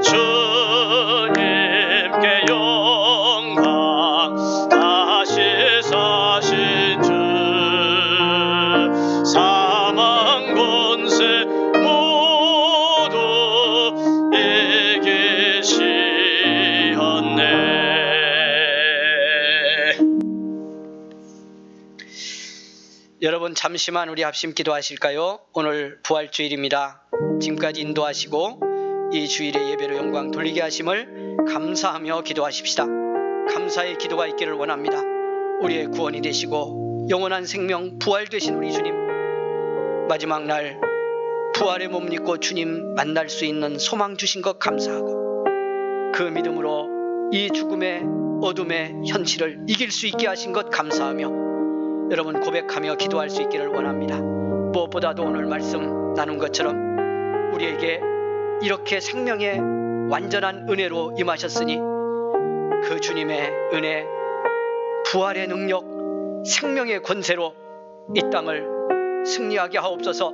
[SPEAKER 3] 주님께 영광, 다시 사신 주, 사망 권세 모두 이기시었네.
[SPEAKER 1] 여러분, 잠시만 우리 합심 기도하실까요? 오늘 부활주일입니다. 지금까지 인도하시고 이 주일의 예배로 영광 돌리게 하심을 감사하며 기도하십시다. 감사의 기도가 있기를 원합니다. 우리의 구원이 되시고 영원한 생명 부활되신 우리 주님, 마지막 날 부활의 몸 입고 주님 만날 수 있는 소망 주신 것 감사하고, 그 믿음으로 이 죽음의 어둠의 현실을 이길 수 있게 하신 것 감사하며 여러분 고백하며 기도할 수 있기를 원합니다. 무엇보다도 오늘 말씀 나눈 것처럼 우리에게 이렇게 생명의 완전한 은혜로 임하셨으니 그 주님의 은혜, 부활의 능력, 생명의 권세로 이 땅을 승리하게 하옵소서.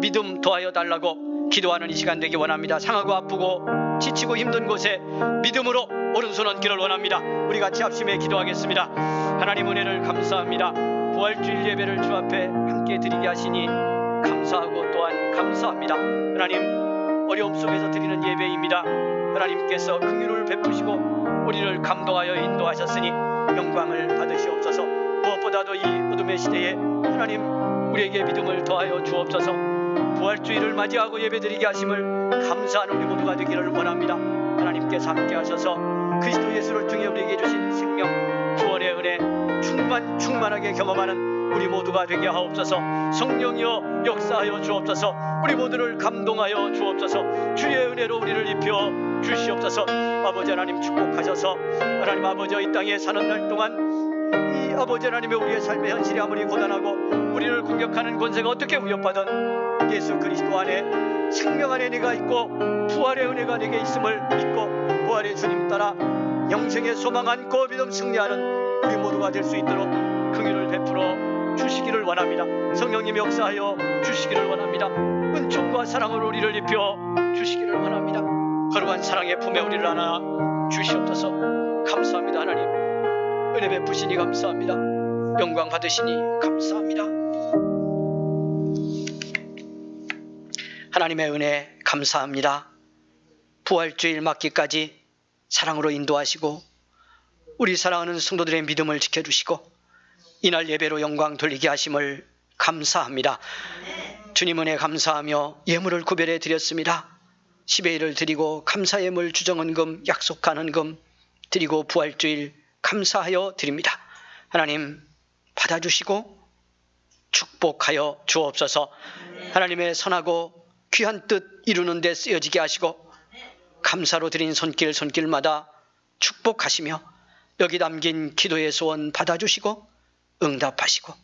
[SPEAKER 1] 믿음 더하여 달라고 기도하는 이 시간 되기 원합니다. 상하고 아프고 지치고 힘든 곳에 믿음으로 오른손 얹기를 원합니다. 우리 같이 합심해 기도하겠습니다. 하나님 은혜를 감사합니다. 부활주일 예배를 주 앞에 함께 드리게 하시니 감사하고 또한 감사합니다. 하나님, 어려움 속에서 드리는 예배입니다. 하나님께서 긍휼을 베푸시고 우리를 감동하여 인도하셨으니 영광을 받으시옵소서. 무엇보다도 이 어둠의 시대에 하나님 우리에게 믿음을 더하여 주옵소서. 부활주일을 맞이하고 예배드리게 하심을 감사하는 우리 모두가 되기를 원합니다. 하나님께서 함께 하셔서 그리스도 예수를 통해 우리에게 주신 생명 하나님만 충만하게 경험하는 우리 모두가 되게 하옵소서. 성령이여 역사하여 주옵소서. 우리 모두를 감동하여 주옵소서. 주의 은혜로 우리를 입혀 주시옵소서. 아버지 하나님 축복하셔서 하나님 아버지 이 땅에 사는 날 동안 이 아버지 하나님의 우리의 삶의 현실이 아무리 고단하고 우리를 공격하는 권세가 어떻게 위협하든 예수 그리스도 안에 생명 안에 네가 있고 부활의 은혜가 네게 있음을 믿고 부활의 주님 따라 영생의 소망 안고 믿음 승리하는 우리 모두가 될 수 있도록 긍휼을 베풀어 주시기를 원합니다. 성령님 역사하여 주시기를 원합니다. 은총과 사랑으로 우리를 입혀 주시기를 원합니다. 거룩한 사랑의 품에 우리를 안아 주시옵소서. 감사합니다. 하나님 은혜 베푸시니 감사합니다. 영광 받으시니 감사합니다. 하나님의 은혜 감사합니다. 부활주일 맞기까지 사랑으로 인도하시고 우리 사랑하는 성도들의 믿음을 지켜주시고 이날 예배로 영광 돌리게 하심을 감사합니다. 주님 은혜 감사하며 예물을 구별해 드렸습니다. 10의 1을 드리고 감사 예물 주정헌금 약속한 금 드리고 부활주일 감사하여 드립니다. 하나님 받아주시고 축복하여 주옵소서. 하나님의 선하고 귀한 뜻 이루는 데 쓰여지게 하시고 감사로 드린 손길마다 축복하시며 여기 담긴 기도의 소원 받아주시고 응답하시고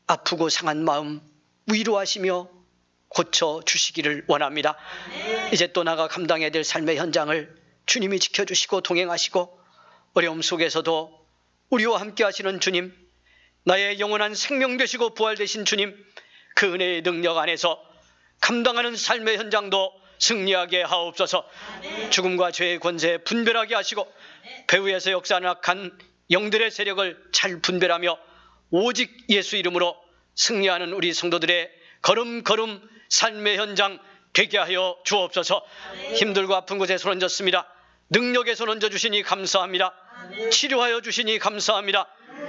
[SPEAKER 1] 아프고 상한 마음 위로하시며 고쳐주시기를 원합니다. 이제 또 나가 감당해야 될 삶의 현장을 주님이 지켜주시고 동행하시고 어려움 속에서도 우리와 함께 하시는 주님, 나의 영원한 생명 되시고 부활되신 주님, 그 은혜의 능력 안에서 감당하는 삶의 현장도 승리하게 하옵소서. 죽음과 죄의 권세 분별하게 하시고 배후에서 역사하는 악한 영들의 세력을 잘 분별하며 오직 예수 이름으로 승리하는 우리 성도들의 걸음걸음 삶의 현장 되게 하여 주옵소서. 힘들고 아픈 곳에 손 얹었습니다. 능력에 손 얹어주시니 감사합니다. 치료하여 주시니 감사합니다.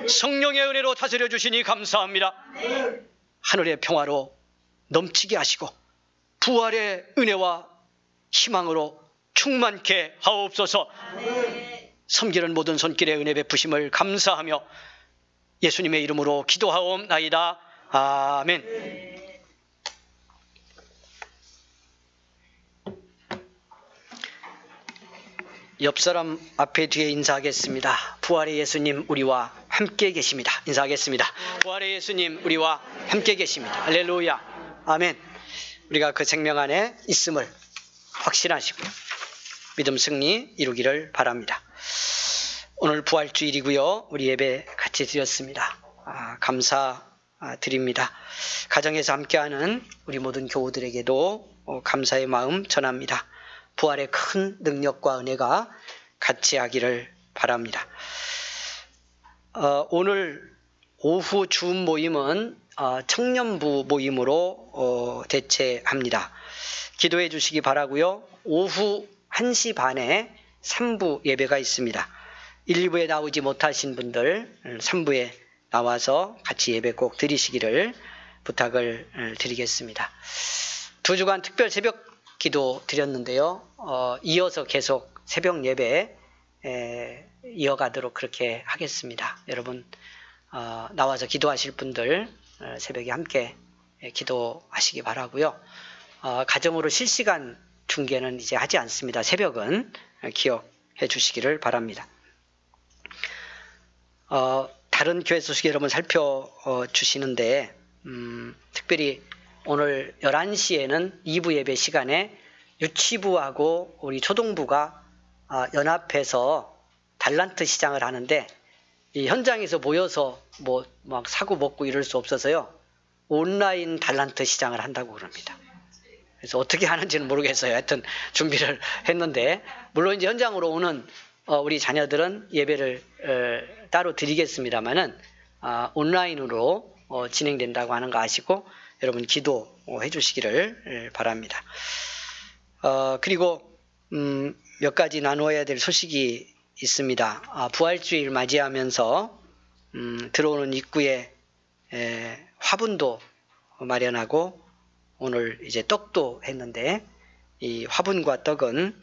[SPEAKER 1] 성령의 은혜로 다스려 주시니 감사합니다. 하늘의 평화로 넘치게 하시고 부활의 은혜와 희망으로 충만케 하옵소서. 섬기는 모든 손길의 은혜 베푸심을 감사하며 예수님의 이름으로 기도하옵나이다. 아멘. 옆사람 앞에 뒤에 인사하겠습니다. 부활의 예수님 우리와 함께 계십니다. 인사하겠습니다. 부활의 예수님 우리와 함께 계십니다. 할렐루야. 아멘. 우리가 그 생명 안에 있음을 확신하시고요. 믿음 승리 이루기를 바랍니다. 오늘 부활주일이고요. 우리 예배 같이 드렸습니다. 감사드립니다. 가정에서 함께하는 우리 모든 교우들에게도 감사의 마음 전합니다. 부활의 큰 능력과 은혜가 같이 하기를 바랍니다. 오늘 오후 줌 모임은 청년부 모임으로 대체합니다. 기도해 주시기 바라고요. 오후 1시 반에 3부 예배가 있습니다. 1, 2부에 나오지 못하신 분들 3부에 나와서 같이 예배 꼭 드리시기를 부탁을 드리겠습니다. 2주간 특별 새벽 기도 드렸는데요. 이어서 계속 새벽 예배 이어가도록 그렇게 하겠습니다. 여러분 나와서 기도하실 분들 새벽에 함께 기도하시기 바라고요. 가정으로 실시간 중계는 이제 하지 않습니다. 새벽은 기억해 주시기를 바랍니다. 다른 교회 소식 여러분 살펴주시는데 특별히 오늘 11시에는 2부 예배 시간에 유치부하고 우리 초동부가 연합해서 달란트 시장을 하는데 이 현장에서 모여서 뭐 막 사고 먹고 이럴 수 없어서요. 온라인 달란트 시장을 한다고 그럽니다. 그래서 어떻게 하는지는 모르겠어요. 하여튼 준비를 했는데 물론 이제 현장으로 오는 우리 자녀들은 예배를 따로 드리겠습니다만은 온라인으로 진행된다고 하는 거 아시고 여러분 기도해 주시기를 바랍니다. 그리고 몇 가지 나누어야 될 소식이 있습니다. 부활주일 맞이하면서 들어오는 입구에 화분도 마련하고 오늘 이제 떡도 했는데 이 화분과 떡은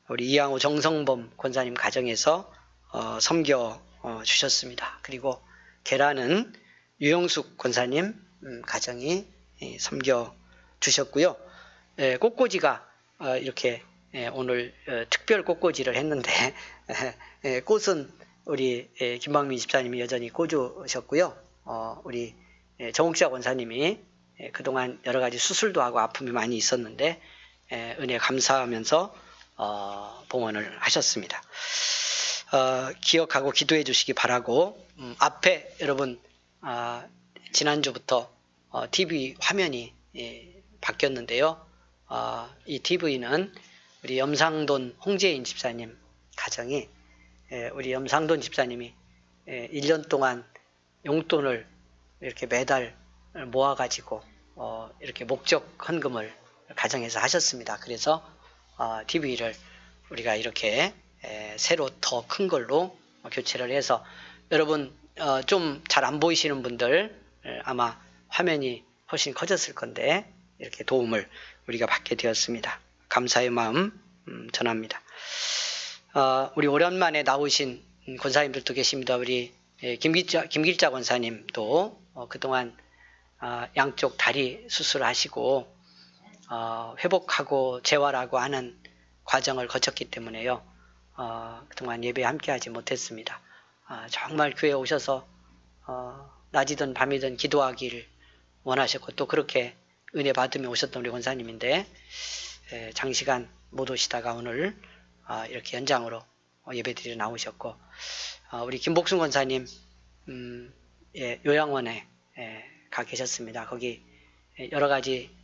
[SPEAKER 1] 우리 이양호 정성범 권사님 가정에서 섬겨 주셨습니다. 그리고 계란은 유영숙 권사님 가정이 섬겨 주셨고요. 꽃꽂이가 이렇게 오늘 특별 꽃꽂이를 했는데 꽃은 우리 김방민 집사님이 여전히 꽂으셨고요. 우리 정욱자 권사님이 그동안 여러 가지 수술도 하고 아픔이 많이 있었는데 은혜 감사하면서 봉헌을 하셨습니다. 기억하고 기도해 주시기 바라고 앞에 여러분 지난주부터 TV 화면이 바뀌었는데요. 이 TV는 우리 염상돈 홍재인 집사님 가정이 우리 염상돈 집사님이 1년 동안 용돈을 이렇게 매달 모아가지고 이렇게 목적 헌금을 가정에서 하셨습니다. 그래서 TV를 우리가 이렇게 새로 더 큰 걸로 교체를 해서 여러분 좀 잘 안 보이시는 분들 아마 화면이 훨씬 커졌을 건데 이렇게 도움을 우리가 받게 되었습니다. 감사의 마음 전합니다. 우리 오랜만에 나오신 권사님들도 계십니다. 우리 김길자 권사님도 그동안 양쪽 다리 수술하시고 회복하고 재활하고 하는 과정을 거쳤기 때문에요. 그동안 예배 함께하지 못했습니다. 정말 교회에 오셔서 낮이든 밤이든 기도하기를 원하셨고 또 그렇게 은혜 받으며 오셨던 우리 권사님인데 장시간 못 오시다가 오늘 이렇게 연장으로 예배드리러 나오셨고 우리 김복순 권사님 요양원에 가 계셨습니다. 거기 여러 가지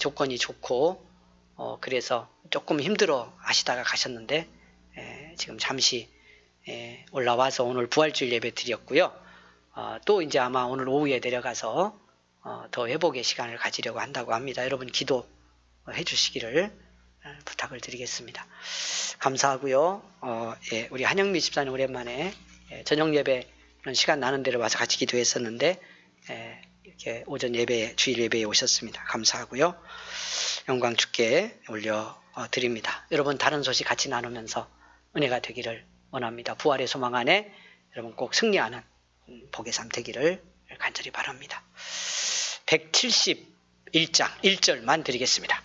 [SPEAKER 1] 조건이 좋고 그래서 조금 힘들어 하시다가 가셨는데 지금 잠시 올라와서 오늘 부활주일 예배 드렸고요. 또 이제 아마 오늘 오후에 내려가서 더 회복의 시간을 가지려고 한다고 합니다. 여러분 기도해 주시기를 부탁을 드리겠습니다. 감사하고요. 우리 한영미 집사님 오랜만에 저녁 예배는 시간 나는 대로 와서 같이 기도했었는데 이렇게 오전 예배 주일 예배에 오셨습니다. 감사하고요. 영광 주께 올려 드립니다. 여러분 다른 소식 같이 나누면서 은혜가 되기를 원합니다. 부활의 소망 안에 여러분 꼭 승리하는 복의 삶 되기를 간절히 바랍니다. 171장 1절만 드리겠습니다.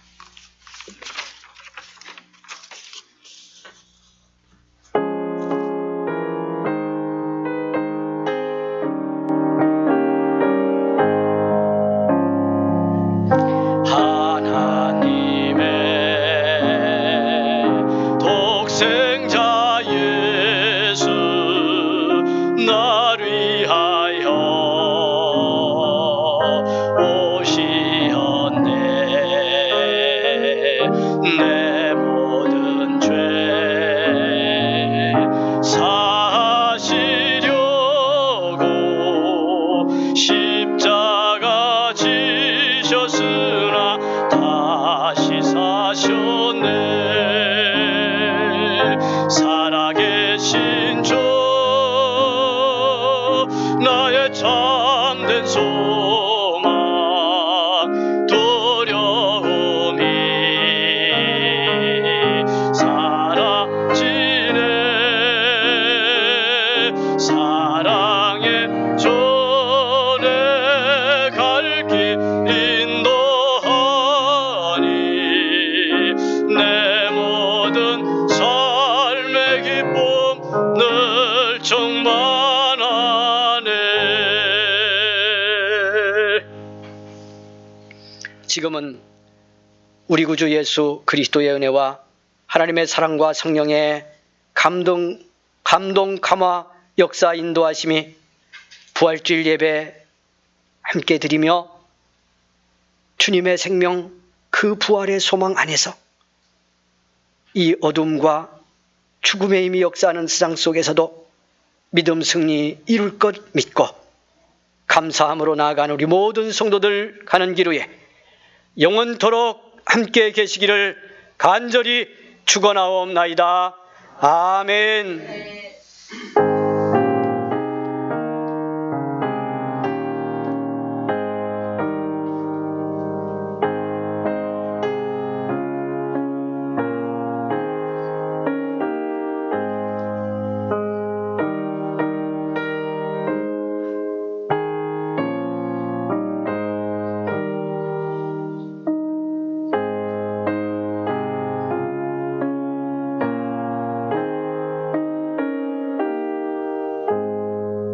[SPEAKER 1] 지금은 우리 구주 예수 그리스도의 은혜와 하나님의 사랑과 성령의 감동, 감화, 역사, 인도하심이 부활주일 예배 함께 드리며 주님의 생명 그 부활의 소망 안에서 이 어둠과 죽음의 힘이 역사하는 세상 속에서도 믿음 승리 이룰 것 믿고 감사함으로 나아가는 우리 모든 성도들 가는 길 위에 영원토록 함께 계시기를 간절히 축원하옵나이다. 아멘.